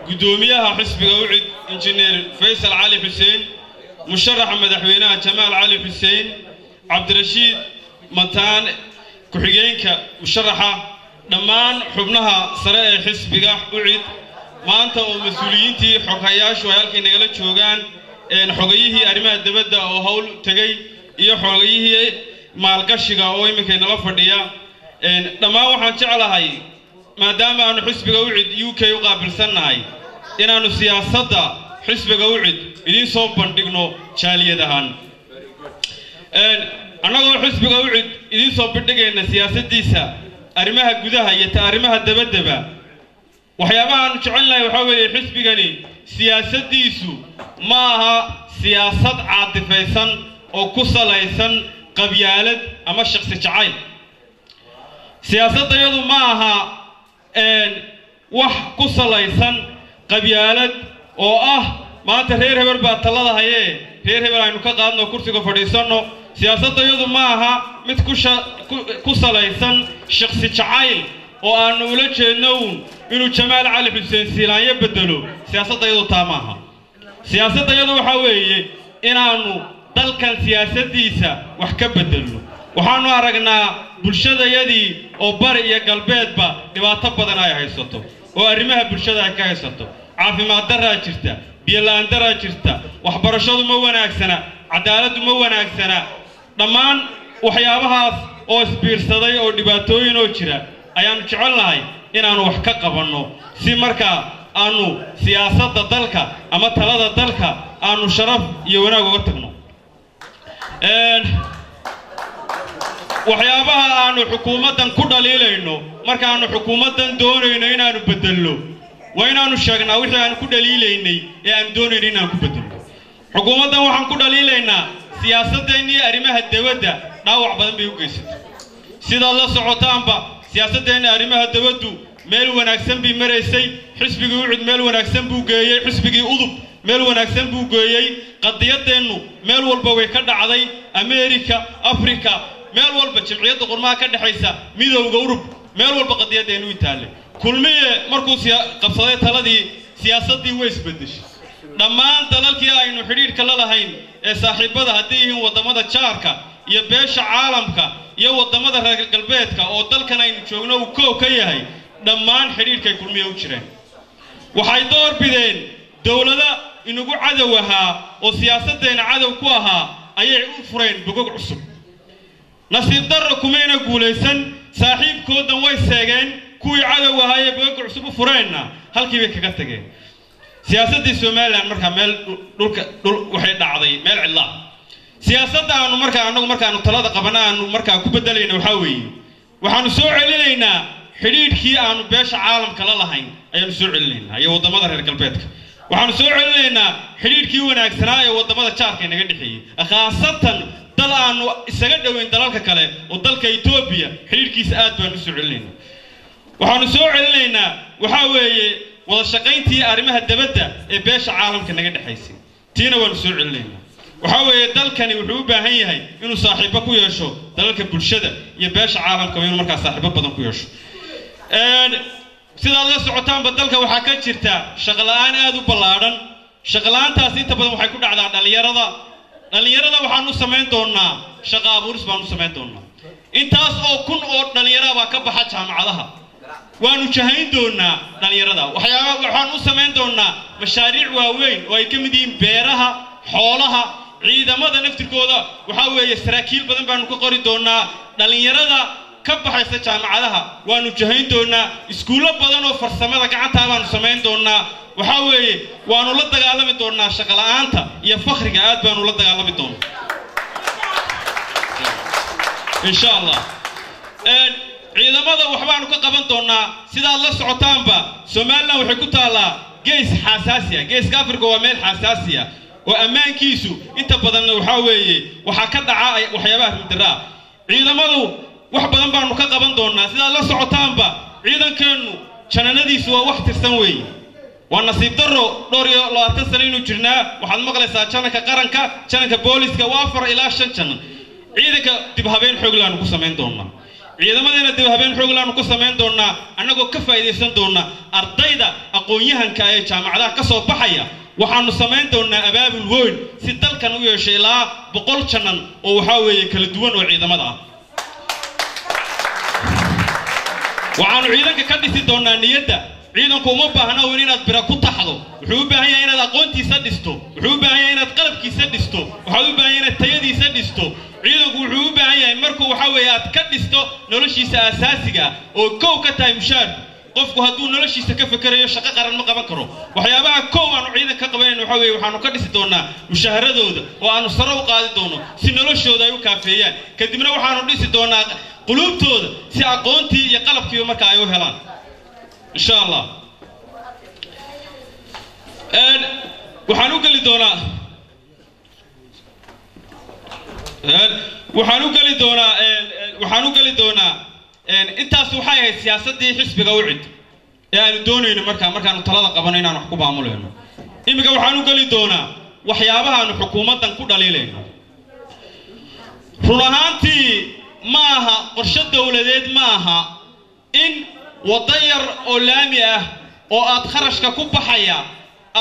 gudoomiyaha xisbiga ucid injineer Faysal Ali Hussein musharaxa madaxweynaha Jamaal Ali Hussein Cabdirashiid Mataan ku-xigeenka musharaxa dhammaan xubnaha sare ee xisbiga ucid maanta oo mas'uuliyiintii xogayaashu ay halkay nagala joogaan xogayihii arrimaha dibadda oo hawl tagay iyo xogayihii maalgashiga oo iminka nala fadhiya dhammaan waxaan jeclahay maadaama aanu xisbiga ucid UK u qaabilsanahay inaanu siyaasadda xisbiga ucid idin soo bandhigno jaaliyadahan annagoo xisbiga ucid idin soo bandhigayna siyaasaddiisa arrimaha gudaha iyo arrimaha dabaddaba waxyaabaha aanu jecelnahay waxaa weeye xisbigani siyaasaddiisu ma aha siyaasad caatifaysan oo ku salaysan qabyaalad ama shakhsi jacayl siyaasadda iyadu ma aha wax ku salaysan qabyaalad oo ah maanta reer hebel baa talada hayee reer hebel aynu ka qaadno kursiga fadhiisanno siyaasadda iyadu ma aha mid ku salaysan shakhsi jacayl oo aanu ula jeedno inuu Jamaal Ali Hussein Silaanye bedelo siyaasadda iyadu taa ma aha siyaasadda iyadu waxa weeye inaanu dalkan siyaasaddiisa wax ka bedelno waxaanu aragnaa bulshadayadii oo bari iyo galbeedba dhibaato badan ay haysato oo arrimaha bulshada ay ka haysato caafimaad darra jirta biyo la'aan darra jirta waxbarashadu ma wanaagsana cadaaladdu ma wanaagsana dhammaan waxyaabahaas oo isbiirsaday oo dhibaatooyin oo jira ayaanu jecelnahay inaanu wax ka qabanno si markaa aanu siyaasadda dalka ama talada dalka aanu sharaf iyo wanaag uga tagno waxyaabaha aanu xukuumaddan ku dhaliilayno markaanu xukuumaddan doonayno inaanu bedelno waa inaanu sheegnaa wixii aan ku dhaliilaynay ee aan doonayno inaan ku bedelno xukuumaddan waxaan ku dhaliilaynaa siyaasaddeennii arrimaha dibadda dhaawac badan bay u geysatay sidaad la socotaanba siyaasaddeennii arrimaha dibaddu meel wanaagsan bay maraysay xisbigii ucid meel wanaagsan buu geeyey xisbigii udub meel wanaagsan buu geeyey qadiyadeennu meel walba way ka dhacday Ameerika Afrika meel walba jimciyadda qurmaha ka dhaxaysa midowga urub meel walba qadiyadeennu intaalle kulmiye markuu qabsaday taladii siyaasaddii way isbedeshay dhammaan dalalkii aynu xiriirka la lahayn ee saaxiibada haddii yihiin wadamada jaarka iyo beesha caalamka iyo wadamada reer galbeedka oo dalkan aynu joogno uu koow ka yahay dhammaan xiriirkay kulmiye u jireen waxay door bideen dawlada inagu cadow ahaa oo siyaasaddeena cadow ku ahaa ayay u fureen bogog cusub nasiib darro kumayna guulaysan saaxiibkoodan way seegeen kuwii cadow ahaa ee bogog cusub u fureenna halkii bay kaga tageen siyaasaddii Soomaaliland markaa meel dhul waxay dhacday meel cidla siyaasadda aanu markaa anagu markaanu talada qabanaa aanu markaa ku bedelayna waxa weeye waxaanu soo celinaynaa xiriirkii aanu beesha caalamka la lahayn ayaanu soo celinaynaa iyo wadamada reer galbeedka waxaanu soo celinaynaa xidhiidhkii wanaagsanaa ee waddamada jaarka inaga dhexeeyey khaasatan dal aanu isaga dhoweyn dalalka kale oo dalka Itoobiya xidhiidhkiisa aad baanu soo celinaynaa waxaanu soo celinaynaa waxa weeye wada shaqayntii arrimaha dibadda ee beesha caalamka naga dhaxaysay tiina waanu soo celinaynaa waxa weeye dalkani wuxuu u baahan yahay inuu saaxiibo ku yeesho dalalka bulshada iyo beesha caalamka inuu markaa saaxiibo badan ku yeesho sidaad la socotaanba dalka waxaa ka jirta shaqo la'aan aad u ballaaran shaqo la'aantaas inta badan waxay ku dhacdaa dhalinyarada waxaanu samayn doonaa shaqo abuuris baanu samayn doonaa intaas oo kun oo dhalinyaro baa ka baxa jaamacadaha waanu jahayn doonaa dhalinyarada waxaanu samayn doonaa mashaariic waaweyn oo ay ka mid yihiin beeraha xoolaha ciidamada naftirkooda waxa weeye saraakiil badan baanu ka qori doonaa dhalinyarada ka baxaysa jaamacadaha waanu jahayn doonaa iskuulo badan oo farsamada gacanta baanu samayn doonaa waxa weeye waanu la dagaalami doonaa shaqo la'aanta iyo fakhriga aad baanu la dagaalami doonaa insha Allah ciidamada waxbaanu ka qaban doonaa sidaad la socotaanba Soomaaliland waxay ku taalaa gees xasaasi ah geeska Afrika waa meel xasaasi ah oo ammaankiisu inta badan waxa weeye waxa ka dhaca waxyaabaha midra ciidamadu wax badan baanu ka qaban doonaa sidaad la socotaanba ciidankeenu jananadiisu waa wax tirsan weeye waa nasiib darro dhowr iyo 20 sano inuu jirnaa waxaad maqlaysaa jananka qaranka jananka booliska waa 4 ilaa 5 janan ciidanka dib habeen xoog laanu ku samayn doonaa ciidamadeena dib habeen xoog laanu ku samayn doonaa annagoo ka faa'iideysan doona ardayda aqoon-yahanka ee jaamacadaha ka soo baxaya waxaanu samayn doonaa abaabul weyn si dalkan u yeesho ilaa 100 janan oo waxa weeye kala duwan oo ciidamada ah waxaanu ciidanka ka dhisi doonaa niyadda ciidanku uma baahna inaad bira ku taxdo wuxuu u baahan yahay inaad aqoontiisa dhisto wuxuu u baahan yahay inaad qalabkiisa dhisto wuxuu u baahan yahay inaad tayadiisa dhisto ciidanku wuxuu u baahan yahay markuu waxa weeye aad ka dhisto noloshiisa asaasiga oo koow ka tahay mushaar qofku hadduu noloshiisa ka fakarayo shaqo qaran ma qaban karo waxyaabaha koow aanu ciidan ka qabanayno waxa weeye waxaanu ka dhisi doonaa mushaaharadooda oo aanu sare u qaadi doono si noloshooda ay u kaafeeyaan kadibna waxaanu dhisi doonaa qulubtooda si aqoontii iyo qalabkii marka ay u helaan insha Allah waxaanu gali doonaa intaas waxay ahayd siyaasadii xisbiga u cid ee aanu doonayno markaanu talada qabanay inaan wax ku maamulayno imika waxaanu gali doonaa waxyaabaha aanu xukuumadan ku dhaliilayno run ahaantii ma aha qorshe dawladeed ma aha in wada yar oo laami ah oo aad kharashka ku baxaya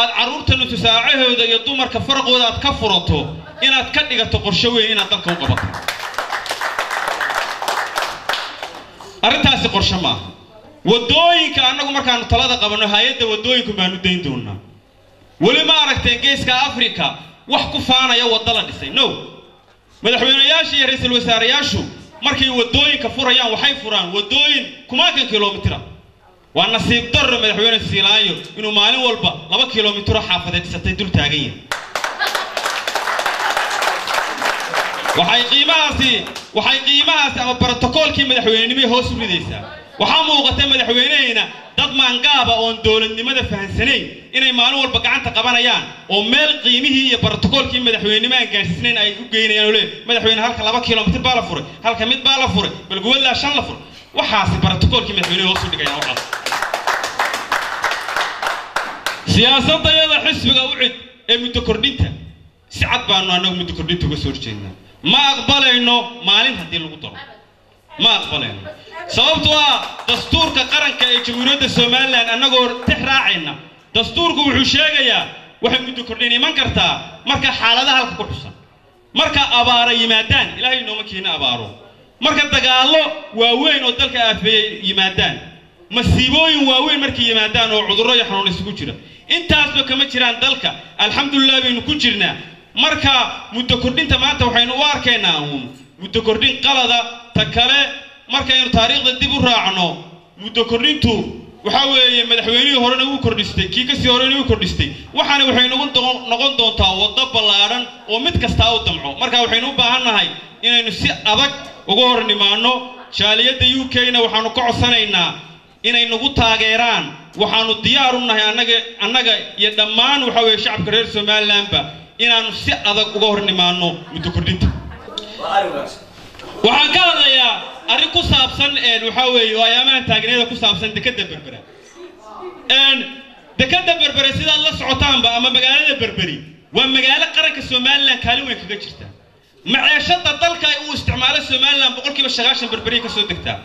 aad caruurta nusaacahooda iyo dumarka farqooda aad ka furato inaad ka dhigato qorshe weyn inaad dalka u qabato arrintaasi qorshe ma aha wadooyinka annagu markaanu talada qabano hay'adda wadooyinku baanu dayn doonaa weli ma aragteen geeska Afrika wax ku faanaya wada la dhisay no madaxweynayaasha iyo ra'iisul wasaarayaashu markay wadooyinka furayaan waxay furaan wadooyin kumaan kilomitir waa nasiib darro madaxweyne Siilaanyo inuu maalin walba 2 kilomitir xaafadeed satay dul taagan yahay waxay qiimahaasi ama protokolkii madaxweynenimada hoos u ridaysaa waxaa muuqata madaxweyneyna dad maangaaba oo dawladnimada fahansanayn inay maalin walba gacanta qabanayaan oo meel qiimihii iyo protokolkii madaxweynenimada gaarsiisnayn ay u geynayaan oo madaxweyne halka 2 kilomitir baa la furay halka mid baa la furay bal gobol 5 la furay waxaasi protokolkii madaxweynaha hoos u dhigayaan waxaas siyaasadda yada xisbiga u cid ee muddo kordhinta si cad baanu anagu muddo kordhinta uga soo horjeednaa ma aqbalayno maalin haddii lagu daro ma aqbalayno sababtoo ah dastuurka qaranka ee jamhuuriyadda Soomaaliland annagoo tixraacayna dastuurku wuxuu sheegayaa waxay muddo kordhin iman kartaa marka xaaladaha halka ku xusan marka abaaro yimaadaan ilaahay nooma keena abaaro marka dagaalo waaweyn oo dalka aafeeyay yimaadaan masiibooyin waaweyn markii yimaadaan oo cudurro iyo xanuun isugu jira intaasba kama jiraan dalka alxamdulillah baynu ku jirnaa marka muddo kordhinta maanta waxaynu u arkaynaa muddo kordhin qalada ta kale markaynu taariikhda dib u raacno muddo kordhintu waxa weeye madaxweynihii horena uu kordhistay kii ka sii horena uu kordhistay waxaana waxay noqon doontaa waddo ballaaran oo mid kasta u damco marka waxaynu u baahannahay inaynu si adag uga hor nimaano jaaliyadda UK-na waxaanu ka codsanaynaa inay nagu taageeraan waxaanu diyaar u nahay annaga iyo dhammaan waxa weeye shacabka reer Somalilandba inaanu si adag uga hor nimaano muddo kordhinta waxaan ka hadlayaa arrin ku saabsan waxa weeye ayaamahan taagneeda ku saabsan dekada berbera dekada berbera sida la socotaanba ama magaalada berberi waa magaalo qaranka Somaliland kaalin weyn kaga jirta maciishada dalka uu isticmaalo Somaliland boqolkiiba 90 berberi ka soo degtaa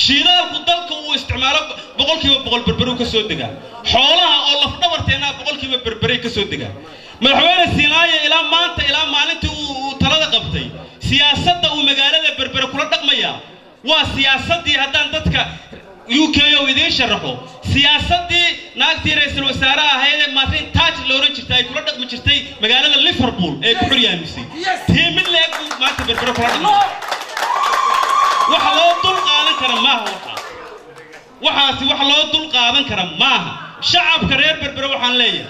shidaalku dalka uu isticmaalo boqolkiiba 100 berberi ka soo degaa xoolaha oo laf dhabarteena boqolkiiba berberi ka soo degaa madaxweyne Sinaaye ilaa maanta ilaa maalintii uu talada qabtay siyaasadda uu magaalada berbera kula dhaqmaya waa siyaasadii haddaan dadka UK oo idin sharaxo siyaasadii naagtii ra'iisul wasaaraha ahayd Martin Thatcher loo oran jirtay kula dhaqmi jirtay magaalada Liverpool ee ku xuryaamisay tii mid leeg maanta berbera kula dhaqmay waxa loo dul qaadan kara maaha waxaasi wax loo dul qaadan kara maaha shacabka reer berbera waxaan leeyahay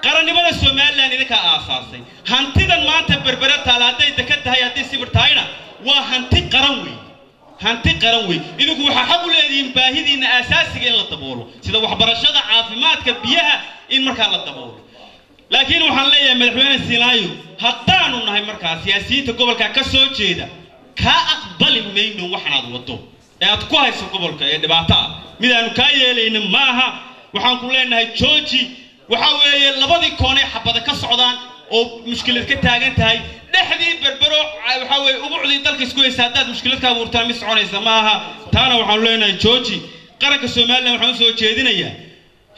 qarannimada Somaliland idinka aasaasay hantidan maanta berbera talaaday dekad tahay hadii sibir tahayna waa hanti qaran weey idinku waxa xaq u leediin baahidiina asaasiga in la daboolo sida waxbarashada caafimaadka biyaha in markaa la daboolo laakiin waxaan leeyahay madaxweyne Sinaayo haddaanu nahay markaa siyaasiyiinta gobolka ka soo jeeda ka aqbali mayno waxaad wado ee aad ku hayso gobolka ee dhibaato ah midaanu ka yeelayna maaha waxaan ku leenahay George waxa weeye labadii koon ee xabada ka socdaan oo mushkilad ka taagan tahay dhexdii berbero waxa weeye ubuucdii dalka isku haysaadaad mushkilad ka abuurtaan mid soconaysa maaha taana waxaan leenahay George qaranka Soomaaliland waxaan soo jeedinayaa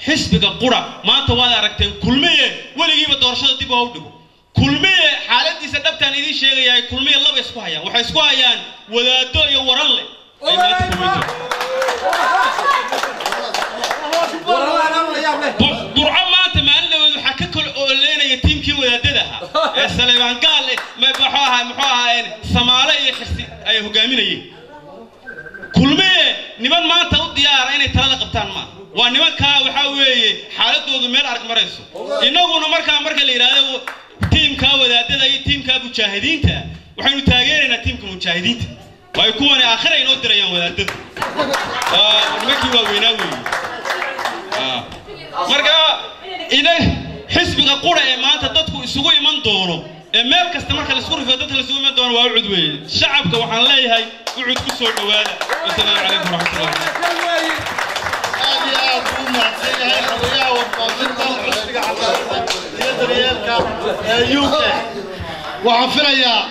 xisbiga qura maanta waad aragteen kulmiye waligiiba doorashada dib u dhigo kulmiye xaaladiisa dhabtaan idin sheegayay kulmiye laba isku hayaan waxay isku hayaan wadaado iyo waran leh ay maanta kulmiye burco maanta maalin dhaweed waxaa ka kala ooleynaya tiimkii wadaadada ahaa ee Saleebaan Gaal muxuu ahaa Samaale iyo Xirsi ay hogaaminayeen kulmiye niman maanta u diyaar inay talada qabtaan ma waa nimanka waxa weeye xaaladoodu meel arag marayso inaguna marka la yiraahdo tiimka wadaadada iyo tiimka mujaahidiinta waxaynu taageeraynaa tiimka mujaahidiinta way kuwan aakhirey noo dirayaan wadaadada nimankii waa weynaa weeye marka ina xisbiga qura ee maanta dadku isugu iman doono ee meel kasta marka la isku rifo dadka la isugu iman doono waa ucud weeye shacabka waxaan leeyahay ucud ku soo dhawaada assalaamu calaykum waraxmatullahi waxaan filayaa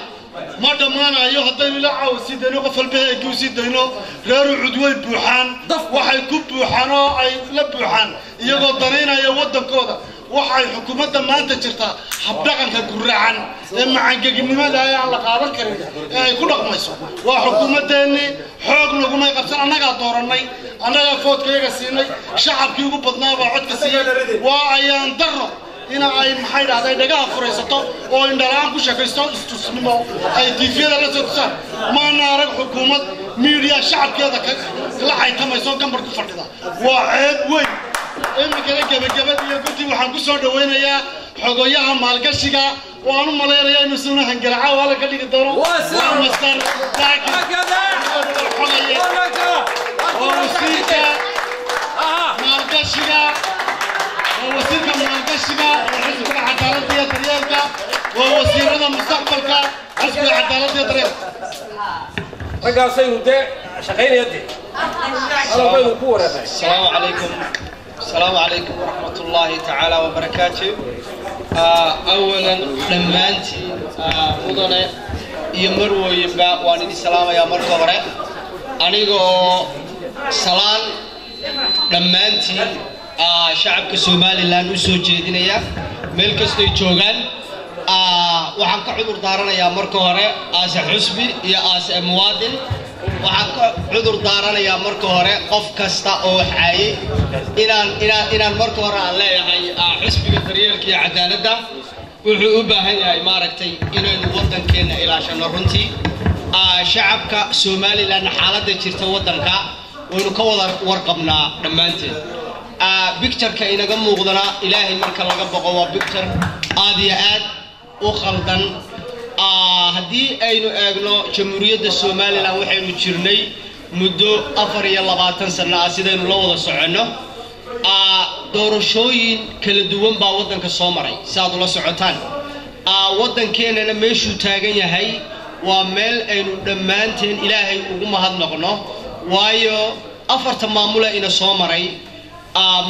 ma dhammaanayo haddaynu la caawsidayno qof walba ay ku sidayno reer cudway buuxaan waxay ku buuxaan oo ay la buuxaan iyagoo danaynaya waddankooda waxay xukuumadda maanta jirta habdhaqanka guraacan ee macangeginimada aan la qaadan karin ee ay ku dhaqmayso waa xukuumadeennii xoog nagumay qabsan annagaa doorannay annagaa foodkayaga siinay shacabkii ugu badnaa baa codka siiyey waa ayaan darro ina ay maxay dhahday dhagaha furaysato oo indhalaan ku shaqaysto istusnimo ay tiifiyada la soo tusaan maana arag xukuumad media shacabkeeda la xaytamayso gambar ku fadhida waa ceeb weyn imikana gabagabad iyo guddi waxaan ku soo dhaweynayaa xogoyaha maalgashiga oo aan u malaynayaa inuu suna hangaraca waa la ka dhigi doono waa mastar maalgashiga ووزير المالكشفة وحزب العدالة الدريالكا ووزير المستقبل حزب العدالة الدريالكا رجع سيد ده شغال يدي السلام عليكم ورحمة الله تعالى وبركاته أولا دمانتي مدنة يمروا يبقى واني السلام يا مركبرة أنيقو سلام دمانتي shacabka Somaliland u soo jeedinaya meel kasta ay joogan waxaan ka cudur daaranayaa marka hore aasa xusbi iyo aasa muwaadin waxaan ka cudur daaranayaa marka hore qof kasta oo xaayay inaan marka hore aan leeyahay xusbiga daryeelka iyo cadaaladda wuxuu u baahan yahay maaragtay inaynu wadankeena ilaashano runtii shacabka Somaliland xaaladda jirta wadanka waynu ka wada warqabnaa dhamaanteen picture-ka inaga muuqdana ilaahay marka laga boqo waa picture aad iyo aad u khaldan haddii aynu eegno jamhuuriyadda Somaliland waxaynu jirnay muddo 24 sano ah sidaynu la wada soconno doorashooyin kala duwan baa waddanka soo maray sidaad ula socotaan waddankeenana meeshuu taagan yahay waa meel aynu dhammaanteen ilaahay ugu mahadnaqno waayo 4 maamule ina soo maray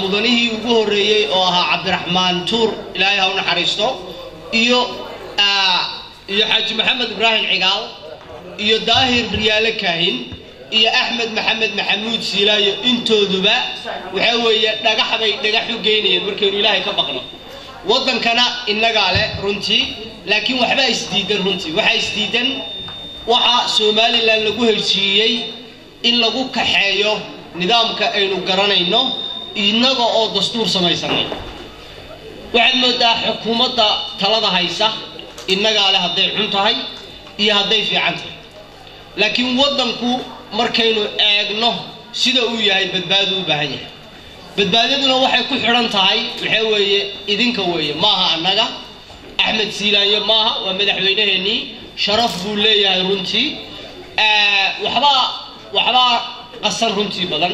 mudanihii ugu horeeyay oo ahaa Cabdiraxmaan Tuur ilaahay ha u naxariisto iyo Xaaji Maxamed Ibrahim Cigaal iyo Daahir Riyaale Kaahin iyo Axmed Maxamed Maxamuud Siilaayo intooduba waxa weeye dhagax bay dhagax u geynayeen markaynu ilaahay ka baqno waddankana inaga leh runtii laakiin waxba isdiidan runtii waxa isdiidan waxa Soomaaliland lagu heshiiyay in lagu kaxeeyo nidaamka aynu garanayno inaga oo dastuur samaysanay waxaad moodaa xukuumadda talada haysa inaga leh haday xun tahay iyo haday fiican tahay laakiin waddanku markaynu eegno sida uu yahay badbaado u baahan yahay badbaadaduna waxay ku xiran tahay waxa weeye idinka weeye maaha annaga Axmed Siilaayo maaha waa madaxweynaheenii sharaf buu leeyahay runtii waxba qasan runtii badan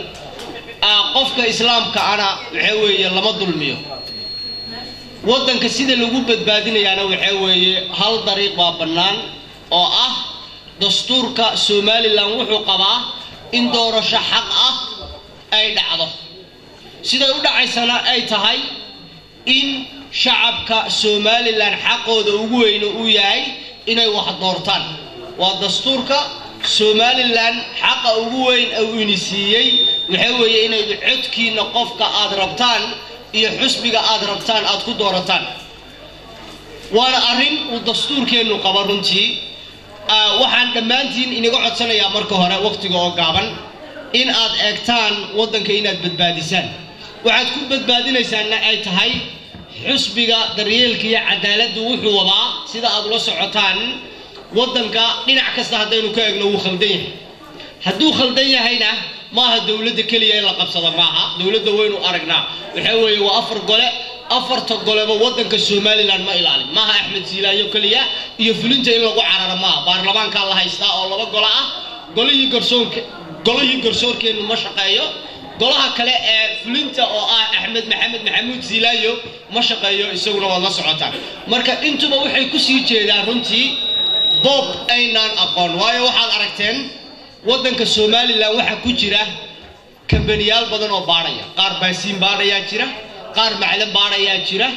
qofka islaamka ana waxa weeye lama dulmiyo waddanka sida lagu badbaadinayaana waxa weeye hal dariiq baa bannaan oo ah dastuurka Soomaaliland wuxuu qabaa in doorasho xaq ah ay dhacdo sida u dhacaysana ay tahay in shacabka Soomaaliland xaqooda ugu weyn uu yahay inay wax doortaan waa dastuurka Soomaaliland xaqa ugu weyn uu inisiiyay waxa weeye inay codkiina qofka aad rabtaan iyo xusbiga aad rabtaan aad ku doorataan waana arrin uu dastuurkeenu qaba runtii waxaan dhammaantiin inaga codsanayaa marka hore waqtiga oo gaaban in aad eegtaan waddanka inaad badbaadisaan waxaad ku badbaadinaysaana ay tahay xusbiga daryeelka iyo cadaaladda wuxuu wadaa sida aad ula socotaan waddanka dhinac kasta haddaynu ka eegno wuu khaldan yahay hadduu khaldan yahayna maaha dowladda keliya in la qabsado maaha dowladda waynu aragnaa waxa weeye waa 4 gole 4 goleba waddanka Soomaaliland ma ilaalin maaha Axmed Siilaayo kaliya iyo fulinta in lagu cararo maaha baarlamaanka la haystaa oo 2 gole ah golihii garsoorkeenu ma shaqeeyo golaha kale ee fulinta oo ah Axmed Maxamed Maxamuud Siilaayo ma shaqeeyo isaguna waa la socotaan marka intuba waxay ku sii jeedaan runtii bob aynaan aqoon waayo waxaad aragteen waddanka Soomaaliland waxa ku jira kambaniyaal badan oo baaraya qaar baasiin baaraya jira qaar macalin baaraya jira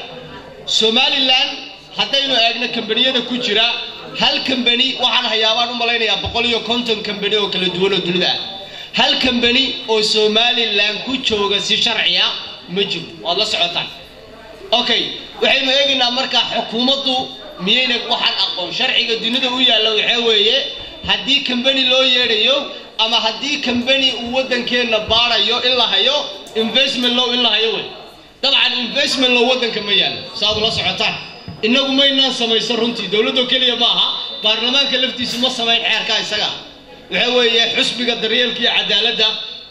Soomaaliland haddaynu eegno kambaniyada ku jira hal kambani waxaan hayaabaan u malaynayaa 150 kambani oo kala duwan oo dunida ah hal kambani oo Soomaaliland ku jooga si sharci ah ma jiro waad la socotaan okay waxaynu eegnaa marka xukuumaddu miyayna waxaan aqoon sharciga dunida u yaala waxa weeye haddii kambani loo yeedhayo ama haddii kambani uu waddankeena baarayo in la hayo investment law in la hayo way dabcan investment law waddanka ma yaalo saad la socotaan inagu maynaan samaysan runtii dowladda kaliya maaha baarlamaanka laftiisu ma sameyn xeerka isaga waxa weeye xusbiga daryeelka iyo cadaaladda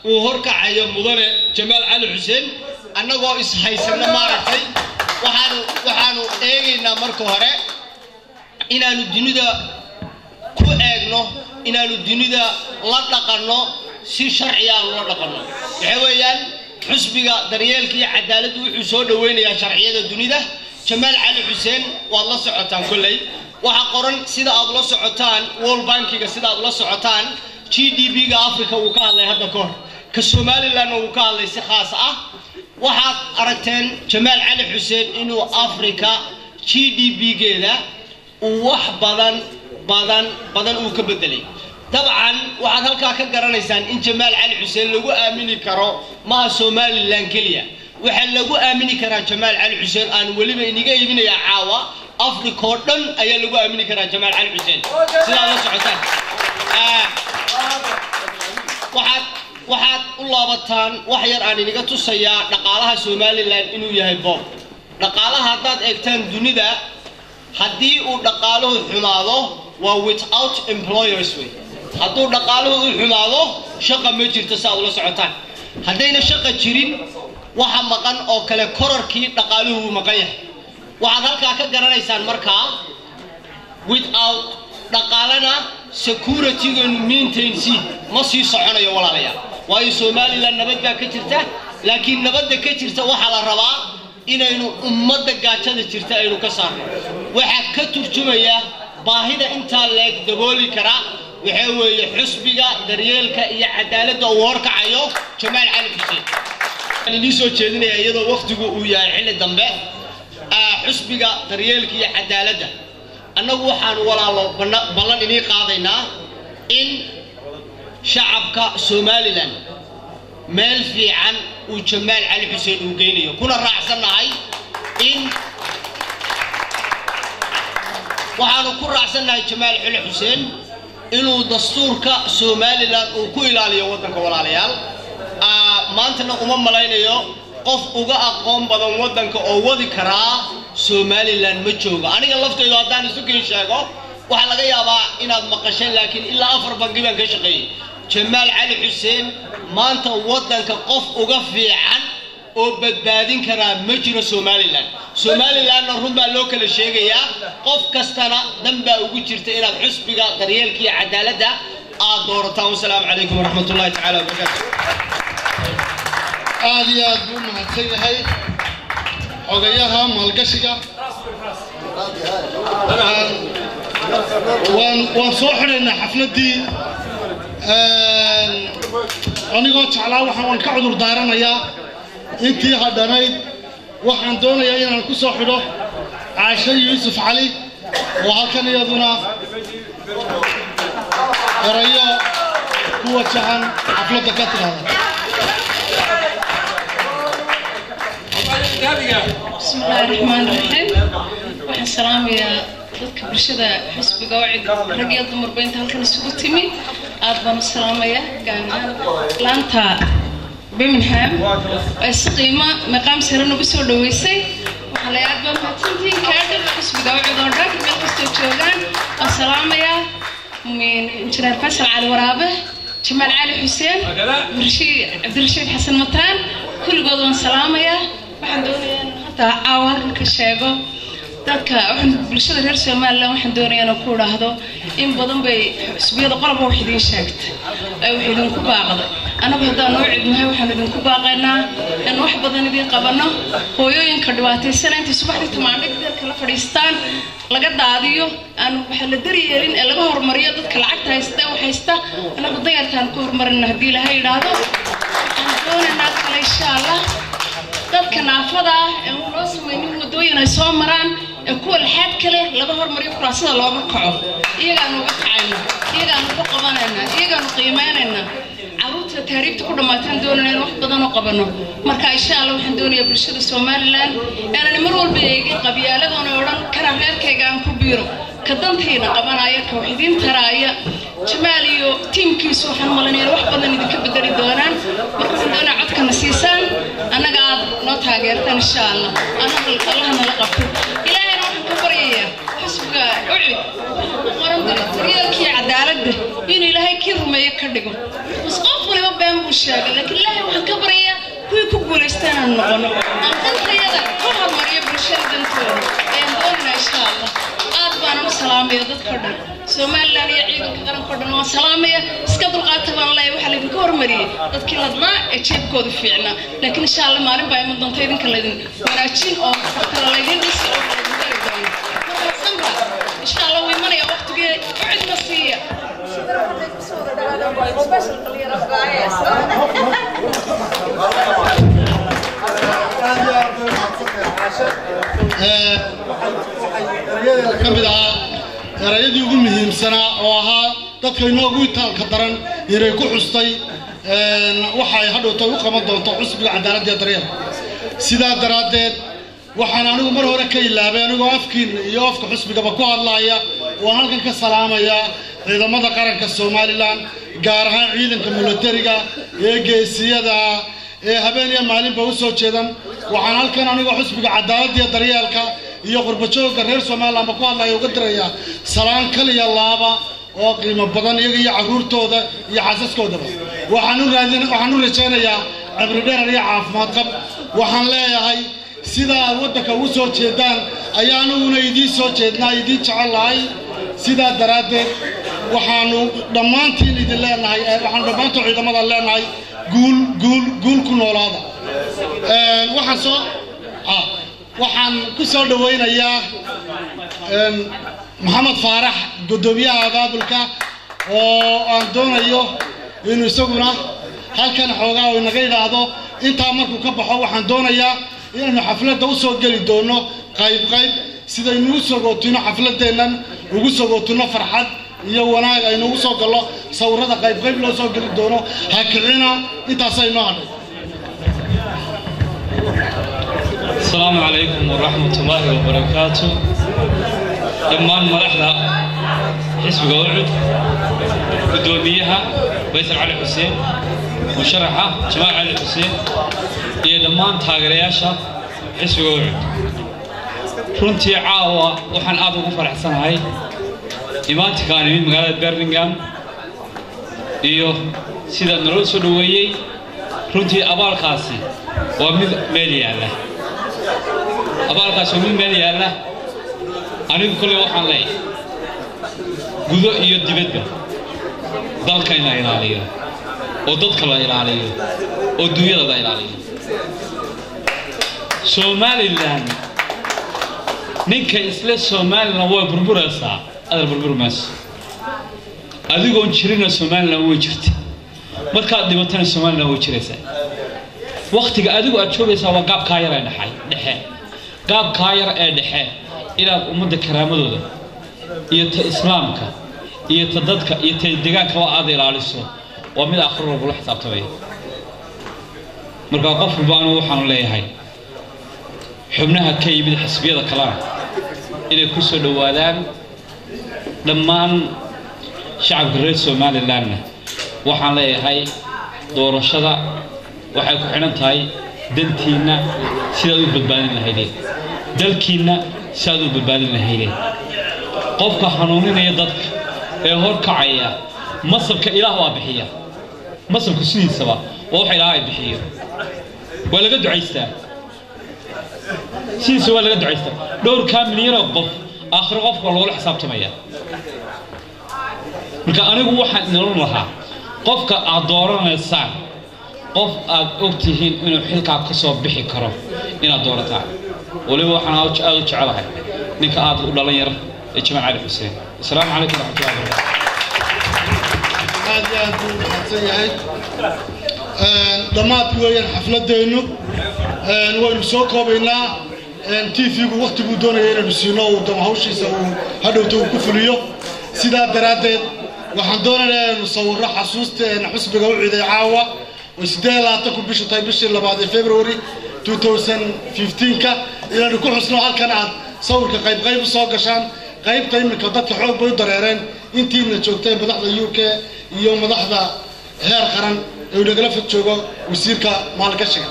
uu horkacayo mudane Jamaal Cali Xuseen annagoo is haysana maaragtay waxaanu eegaynaa marka hore inaanu dunida ku eegno inaanu dunida la dhaqanno si sharci ah loo dhaqanno waxa weeyaan xusbiga daryeelka iyo cadaaladda wuxuu soo dhaweynayaa sharciyada dunida Jamaal Cali Xuseen waad la socotaan kullay waxa qoran sida aad la socotaan World Bankiga sida aad la socotaan GDP-ga Afrika uu ka hadlay hadda ka hor ka Soomaaliland uu ka hadlay si khaas ah waxaad aragteen Jamaal Cali Xuseen inuu Afrika GDP-geeda uu wax badan uu ka bedelay dabcan waxaad halkaa ka garanaysaan in Jamaal Cali Xuseen lagu aamini karo ma Soomaaliland kaliya waxa lagu aamini karaa Jamaal Cali Xuseen aan waliba iniga iibinaya caawa Afrika oo dhan ayaa lagu aamini karaa Jamaal Cali Xuseen sida la socotaan waxaad u laabataan wax yar aan iniga tusayaa dhaqaalaha Soomaaliland inuu yahay boob dhaqaalaha haddaad eegtaan dunida haddii uu dhaqaaluhu xumaado waa without employers way hadduu dhaqaaluhu u xumaado shaqa ma jirto saad la socotaan haddayna shaqa jirin waxa maqan oo kale kororkii dhaqaaluhu maqan yahay waxaad halkaa ka garanaysaan markaa without dhaqaalana security-geenu maintainsi ma sii soconayo walaalayaal waayo Somaliland nabad baa ka jirta laakiin nabadda ka jirta waxa la rabaa inaynu ummadda gaajada jirta aynu ka saarno waxa ka turjumaya baahida inta leeg dabooli kara waxa weeye xusbiga daryeelka iyo cadaaladda oo horkacayo Jamaal Cali Xuseen ani soo jeedinaya iyadoo waqtigu uu yahay xilli dambe xusbiga daryeelka iyo cadaaladda annagu waxaan walaalo ballan inii qaadaynaa in shacabka Somaliland meel fiican uu Jamaal Cali Xuseen uu geynayo kuna raacsanahay in waxaanu ku raacsanahay Jamaal Cali Xuseen inuu dastuurka Somaliland uu ku ilaaliyo wadanka walaalayaal maantana uma malaynayo qof uga aqoon badan wadanka oo wadi karaa Somaliland ma joogo aniga laftaydu haddaan isu sheego waxa laga yaabaa inaad maqasheen laakiin ilaa 4 bangi baan ka shaqeeyay Jamaal Cali Xuseen maanta wadanka qof uga fiican oo badbaadin kara ma jiro Somaliland run baa loo kala sheegayaa qof kastana danba ugu jirta inaad xusbiga daryeelka iyo cadaaladda aad doorataan wassalaamu calaykum waraxmatullaahi tacaala wabarakaatuh aad iyo aad buu mahadsan yahay xogayaha maalgashiga waan soo xidhaynaa xafladdii anigoo jeclaa waxaan ka cudur daaranayaa intii hadhanayd waxaan doonayaa inaan ku soo xidho Caasha Yuusuf Cali oo halkan iyaduna erayo ku wajahan xafladda ka tirada بسم الله الرحمن الرحيم waxaan salaamayaa dadka bulshada xisbiga oo rag iyo dumar baynta halkan isugu timi aad baan u salaamayaa gaar laanta Birmingham ay qiimo maqaam sare nagu soo dhaweysay waxa la yaab baan mahadsantiin kaadhig xisbiga oo cid oo dhan meel kasta joogaan aan salaamayaa injineer Faisal Cali Waraabe Jamaal Cali Xuseen Cabdirashiid Xasan Mataan kulligood waan salaamayaa waxaan doonayaa hada caawan ka sheego dadka waxaan bulshada reer Soomaaliland waxaan doonayaa inaan ku raahdo in badan bay xisbiyada qalab wax idin sheegtay ay wax idin ku baaqday anagu hadaan noo cidnahay waxaan idin ku baaqaynaa in wax badan idin qabano hooyooyinka dhibaataysan inta subaxdii tamaandhigta kala fadhiistaan laga daadiyo aan waxa la daryeelin ee laga hormariyo dadka lacagta haysta wax haysta anagu dayartaan ku hormarina hadii la yiraahdo aan doonaynaa kale insha Allah dadka naafada ee loo sameeyay wadooyin ay soo maraan ee kuwa xad kale laga hormariyo kuraasada looga kaco iyagaan uga kacayna iyagaan uga qabanayna iyagaan qiimeynayna caruurta taariikhda ku dhamaataan doonayna wax badan oo qabano marka insha Allah waxaan doonayaa bulshada Somaliland inaan mar walba eegin qabyaaladana oo dhan kara reerkayga aan ku biiro ka dantiina qabanaya ka waxidin taraaya Jamaal iyo teamkiisu waxaan malanayaa wax badan idinka bedeli doonaan marka waxaan doonayaa codkana siisaan anaga aad noo taageertaan insha Allah anaga Allahna la qabto ilaahayna waxaan ka baryayaa xisbiga ucid qoran daryeelkii cadaaladda inuu ilaahay kii rumeeyo ka dhigo qof waliba been buu sheegay laakiin ilaahay waxaan ka baryayaa kuwii ku guulaystaan aan noqono aan dantayada ku hormariyo bulshada dantooda ee doonayna insha Allah aad baan u salaamaya dadka dhan Somaliland iyo ciidanka qaranka dhan waan salaamaya iska dulqaata baan leeyahay waxa la idinka hormariyay dadkii ladnaa ee jeebkooda fiicnaa laakiin insha Allah maalin baa iman doonta idinka la idin wanaajin oo waqtiga la idin dhisi oo la idin dari doono marka sanba insha Allah way manaya waqtigii cid ma siiya kamid ah erayadii ugu muhiimsanaa oo ahaa dadka inoogu itaalka daran inay ku xustay waxa ay hadhowtay u qaban doonto xusbiga cadaaladda iyo daryeelka sidaa daraaddeed waxaan anigu mar hore ka ilaabay anigoo afkiin iyo afka xusbigaba ku hadlaaya waan halkan ka salaamayaa ciidamada qaranka Somaliland gaar ahaan ciidanka militariga ee geesiyada ee habeen iyo maalinba u soo jeedan waxaan halkan anigoo xusbiga cadaaladda iyo daryeelka iyo qurbajooga reer Soomaaliland ku hadlayo uga diraya salaan kaliya laaba oo qiimo badan iyaga iyo caruurtooda iyo xaasaskoodaba waxaan u rajaynayaa cibri dheer iyo caafimaad qab waxaan leeyahay sida wadanka u soo jeedaan ayaanuna idin soo jeednaa idin jecelahay sida daraaddeed waxaanu dhammaantiin idin leenahay waxaanu dhammaantood ciidamada leenahay guul ku noolaada waxaan ku soo dhawaynayaa maxamed faarax gudoomiyaha abaabulka oo aan doonayo inuu isaguna halkan xoogaa oo inaga yidhaahdo intaa markuu ka baxo waxaan doonayaa inaynu xafladda u soo geli doono qayb sidaynu u sogootino xafladeennan ugu sogootino farxad iyo wanaag aynu ugu soo gallo sawirada qayb loo soo geli doono ha kicina intaasay noo hadhay السلام عليكم ورحمة الله وبركاته دمان مدحدا حزب قوعد قدوميها فيصل علي حسين مشرحة جمال علي حسين هي دمان تاغرياشا حزب قوعد runtii caawa waxaan aad ugu faraxsanahay imaantikaan imid magaalada Birmingham iyo sida naloo soo dhaweeyay runtii abaalkaasi waa mid meel yaala abaalkaasi waa mid meel yaala anigu kulli waxaan leeyahay gudo iyo dibadba dalka in la ilaaliyo oo dadka la ilaaliyo oo dunyada la ilaaliyo Somaliland ninka isla Somaliland way burburaysaa adar burburmaas adigoon jirina Somaliland way jirtay marka dhibatana Somaliland way jiraysaa waqtiga adigu aad joogaysaa waa qaab ka yar ee dhexe qaab ka yar ee dhexe ilaad ummadda karaamadooda iyo ta islaamka iyo ta dadka iyo ta deegaanka waa aad ilaaliso waa mid aakhir lagu xisaabtamay marka qof walba waxaan leeyahay xubnaha ka yimid xisbiyada kala inay ku soo dhawaadaan dhammaan shacabka reer Somaliland waxaan leeyahay doorashada waxay ku xiran tahay dantiina sida uu badbaadin lahayd dalkiina sida uu badbaadin lahayd qofka xanuuninaya dadka ee hor kacaya masabka Ilaah waa bixiya masabku sidiisaba waxa Ilaahay bixiyo waa laga duceystaa sidiisa waa laga duceystaa dhowr kaamilyan oo qof aakhir qofka loo xisaabtamaya marka anigu waxaan nolol lahaa qofka aad dooranaysaa qof aad ogtihiin inuu xilka ka soo bixi karo inaad doorataan waliba waxaan aad u jecelahay ninka aad u dhalan yar ee Jamaal Ali Xuseen assalaamu calaykum warahmatullahi wabarakatuh aad yahay dhammaad weeyaan xafladeennu waynu soo koobaynaa TV-gu waqtigu doonaya inaynu siino oo hawshiisa uu hadhowto ku fuliyo sidaa daraadeed waxaan doonayaa inaynu sawirro xasuusteena xusbiga u ciiday caawa وسدالاتكم بيشو طيب بيشي اللي بعد فبراير 2015 إلى نكون حسنا هالكنات صور كقيب صوق عشان قيب طيب من كضت حروب بيضر يرين إنتي من شوكتين بضحضة UK يوم بضحضة هير قرن ونقلب في الشوكة ويصير كمالك الشيء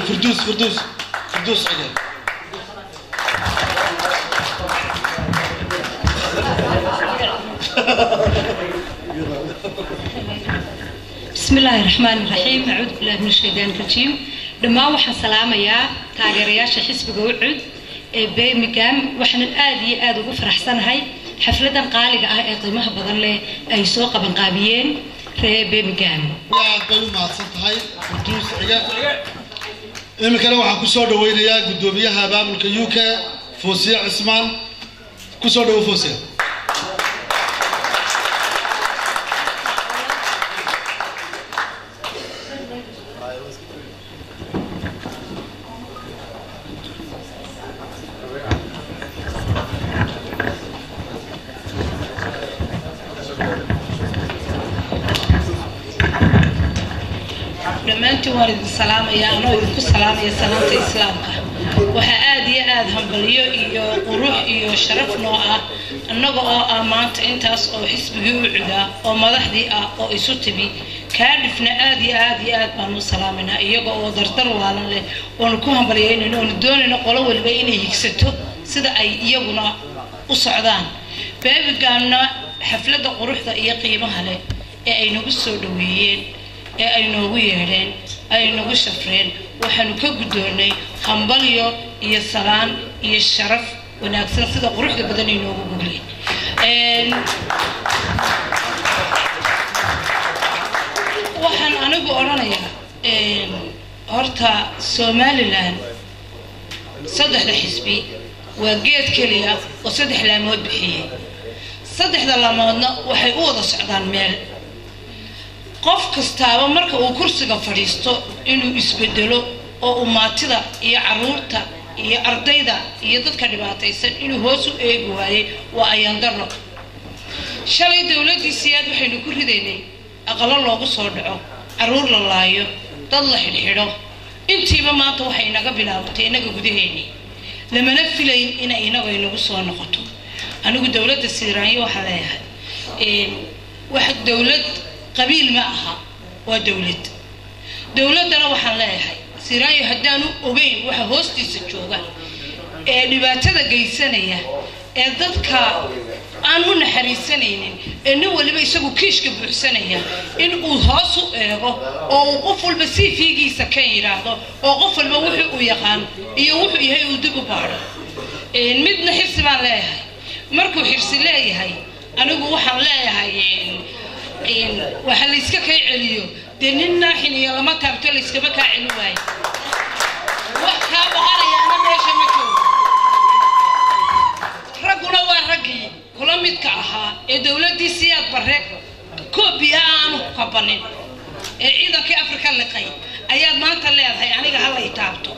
فردوس عجل بسم الله الرحمن الرحيم أعوذ بالله من الشيطان الرجيم لما وحن سلام يا تاجرياش حسب جوعد بمكان وحن الآدي آدو فرح سنة هاي حفلة قالقة قيمها بدل له أي سوق بنقابيين في بمكان يا قيم ما صرت هاي فردوس عجل المكان وحن كسر دوين يا قدوميها باب الكيوكا فوسيا عثمان كسر دو فوسيا دمانتي وارد السلام يا أنا ويدك السلام يا سلامة إسلامك وحادي هم بليو إيو قروح إيو شرف نوعا النقا أمانت إنتاس أو حسب جوعدا أو مدحدي أو إسوتبي كارفنا آدي بانو سلامنا إيو أو دردر وانا له ونكوهم بليين إنو ندون نقولوا والبيني يكسدو سيدا أي إيونا وصعدان بابي قامنا حفلة قروح دا إيو قيمها له أي نقصو دويين ay noogu yeedheen ay nagu shafreen waxaanu ka gudoonay hambalyo iyo salaan iyo sharaf wanaagsan sida quruxda badan inoogu guglay waxaan anigu oranayaa horta Somaliland saddexda xisbi waa geed kaliya oo saddex laamood bixiyay saddexda laamoodna waxay u wada socdaan meel qof kastaaba marka uu kursiga fadhiisto inuu isbedelo oo umaatida iyo caruurta iyo ardayda iyo dadka dhibaataysan inuu hoos u eegi waayay waa ayaan darro shalay dawladii siyaad waxaynu ku ridaynay aqalo loogu soo dhaco caruur la laayo dad la xidhxidho intiiba maanta waxay naga bilaabatay inaga gudaheennii lamana filayn inay inaga inagu soo noqoto anigu dawladda siiraanyo waxaa leeyahay wax dawlad qabiil ma aha waa dawladdana waxaan leeyahay siiraanyo haddaanu ogeyn waxa hoostiisa jooga ee dhibaatada geysanaya ee dadka aan u naxariisanaynin ee nin waliba isagu kiishka buuxsanaya in uu hoos u eego oo uu qof walba CV-giisa ka yiraahdo oo qof walba wuxuu u yaqaan iyo wuxuu yahay uu dib u baaro midna xirsi baan leeyahay markuu xirsi leeyahay anigu waxaan leeyahay waxa la iska kay celiyo dee nin naaxin iyo lama taabto la iskama kaa celi waayo wax kaa baqanayaana meesha ma joogo ragguna waa raggii kula midka ahaa ee dawladdii siyaad barre koobiya aanu qabanin ee ciidankii Afrika liqay ayaad maanta leedahay aniga hal ay taabto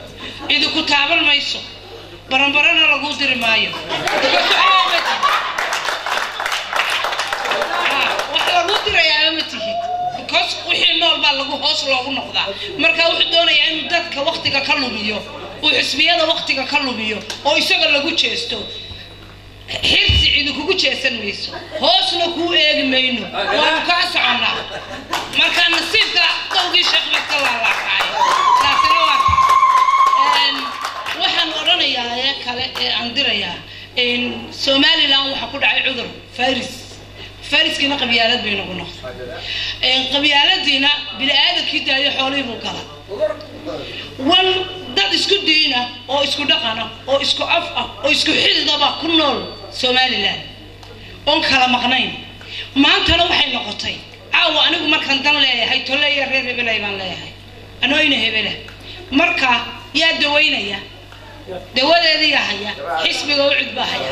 cid ku taaban mayso baranbarana lagu diri maayo wax lagu dirayaa ma tihid because wixii nool baa lagu hoos loogu noqdaa marka wuxuu doonayaa inuu dadka waqtiga ka lumiyo oo xisbiyada waqtiga ka lumiyo oo isaga lagu jeesto xirsi cid kugu jeesan mayso hoosna ku eegi mayno waan ka soconaa marka nasiibka dawgii sheekh sallallahu alayhi waxaan oranayaa kale ee aan dirayaa Somaliland waxa ku dhacay cudur fariskina qabyaalad bay nagu noqday qabyaaladina bini'aadamkii daayo xoolihii buu galay wan dad isku diina oo isku dhaqana oo isku af ah oo isku xididaba ku nool Somaliland on kala maqnayn maantana waxay noqotay caawa anigu markaan dan leeyahay toleeya reer hebelay baan leeyahay anoo ina hebela marka yaa daweynaya dawadeedii yaa haya xisbiga u cudba haya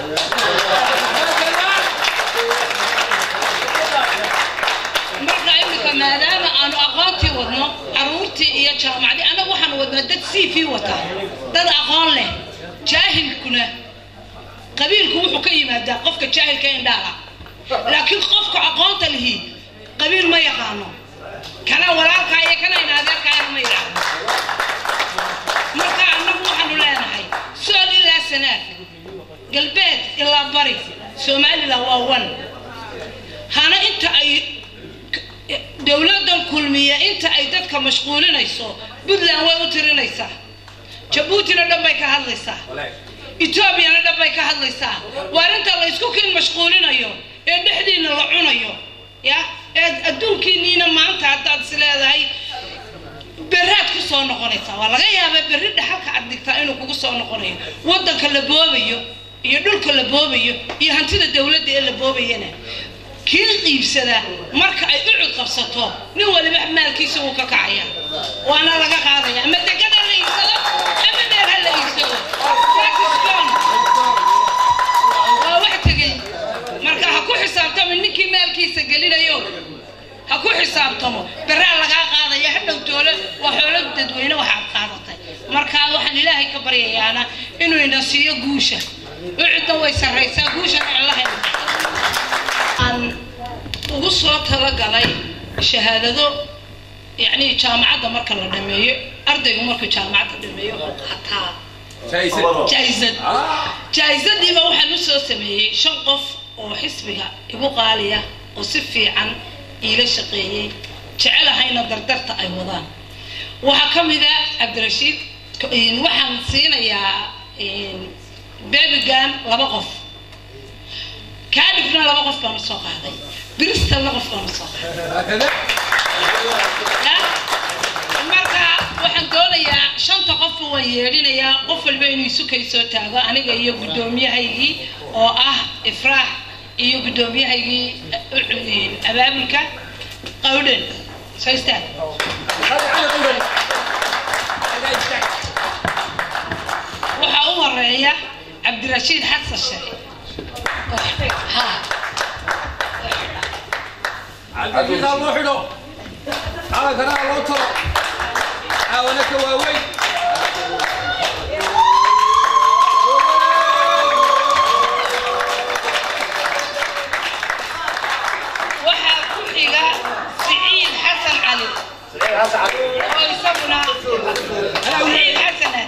marka imika maadaama aanu aqoontii wadno caruurtii iyo jaamacadii anagu waxaan wadnaa dad CV wata dad aqoon leh jaahilkuna qabiilku wuxuu ka yimaadaa qofka jaahilka indhaala laakiin qofka aqoonta lihi qabiil ma yaqaano kana walaalka iyo kana inaadeerka ma yiraahdo marka anagu waxaanu leenahay sool ilaa sanaad galbeed ilaa bari Somaliland waa wan hana inta ay dawladdan kulmiya inta ay dadka mashquulinayso Puntland way u tirinaysaa Djibouti-na dhan bay ka hadlaysaa Ethiopia-na dhan bay ka hadlaysaa waarinta la isku keen mashquulinayo ee dhexdiina la cunayo ya ee adduunkiina maanta haddaad isleedahay beraad ku soo noqonaysaa waa laga yaabaa berri dhaxalka aad dhigtaa inuu kugu soo noqonayo waddanka la boobayo iyo dhulka la boobayo iyo hantida dawladda ee la boobayana kii qiibsada marka ay u cud qabsato nin waliba maalkiisa uu ka kacaya waana laga qaadaya ama degada la iibsado ama meel la iibsado waa wax tagay marka ha ku xisaabtamo ninkii maalkiisa gelinayo ha ku xisaabtamo beraa laga qaadaya hadhow doole waa xoolo dadweyne waxa qaadatay marka waxaan ilaahay ka baryayaana inuu ina siiyo guusha wicda way sareysaa guusha Ilaahay aan ugu soo talagalay shahaadado يعني جامعة مركز الدمية أرضي مركز جامعة الدمية وقتها جايزة دي ما واحد نص سميه شنقف وحسبها يبغى غالية وصفي عن إلى شقيه جعلها هنا دردرت أيضا وحكم إذا عبد الرشيد وحن سينا يا بيبي جان لبقف كارفنا لبقف بمسوق هذا بريستل لبقف بمسوق marka waxaan doonayaa shanta qof ويرينا قفل بين يسوكي سوتاغا أنا جاي قدومي هاي أو إفراح iyo gudoomiyahaygii abaabulka qowdhan soo istaag waxa uu horeeya cabdirashiid xasan sheekh ha cabdirashiid loo xidho caawana loo talo caawana ka waaweyn سعيد حسن علي ويسمنا سعيد حسن علي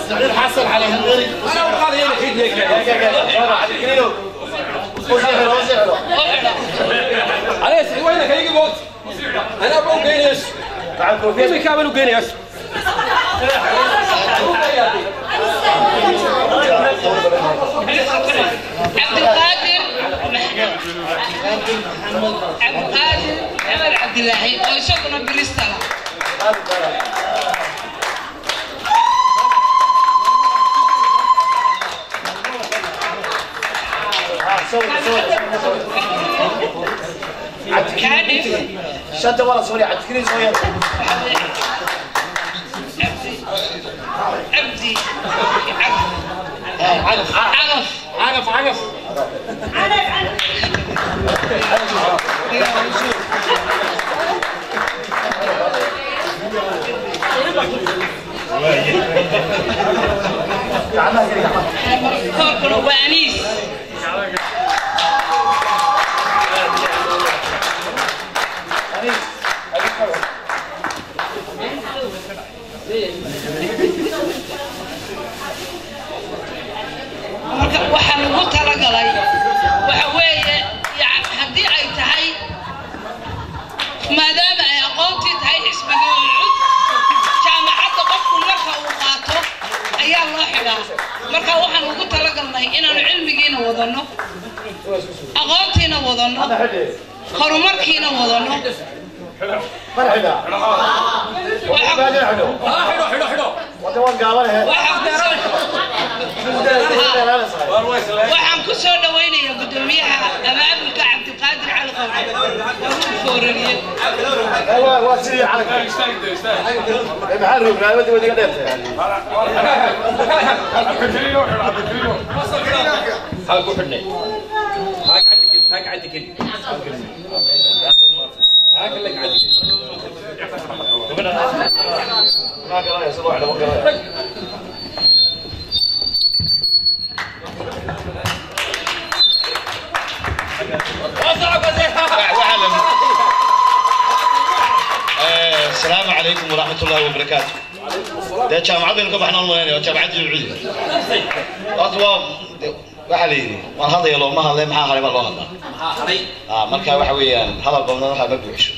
سعيد حسن علي قال هي الحين هيك علي وينك هيجي بوت انا ابو جينيس كيف كامل جينيس عبد القادر محمد عبد الله ويسوقنا بالصلاة كانف شد ولا سوري عبد الكريم سوري عبدي عرف عرف عرف وانيس waxaan ugu talagalay waxa weeye haddii ay tahay maadaama ay aqoontii tahay xisbiga cud jaamacadda qofku marka uu qaato ayaa loo xidhaa marka waxaan ugu talagalnay inaanu cilmigiina wadano aqoontiina wadano horumarkiina wadano waxaan ku soo dhawaynayaa gudoomiyaha abaabulka cabdiqaadir cali qowdhan waa sidii calanka maxaa roognaamada wadiga dheertay ها كوحدني هاك عندك هاك عندك هاك لك عندك السلام عليكم ورحمة الله وبركاته. ده جامعة بينكم احنا الله جامعة العيد. أطوى وحليني وهذا يلو ما هذا ما هذا ما الله هذا. marka waxa weeyaan hadal badan waxa ma buuxisho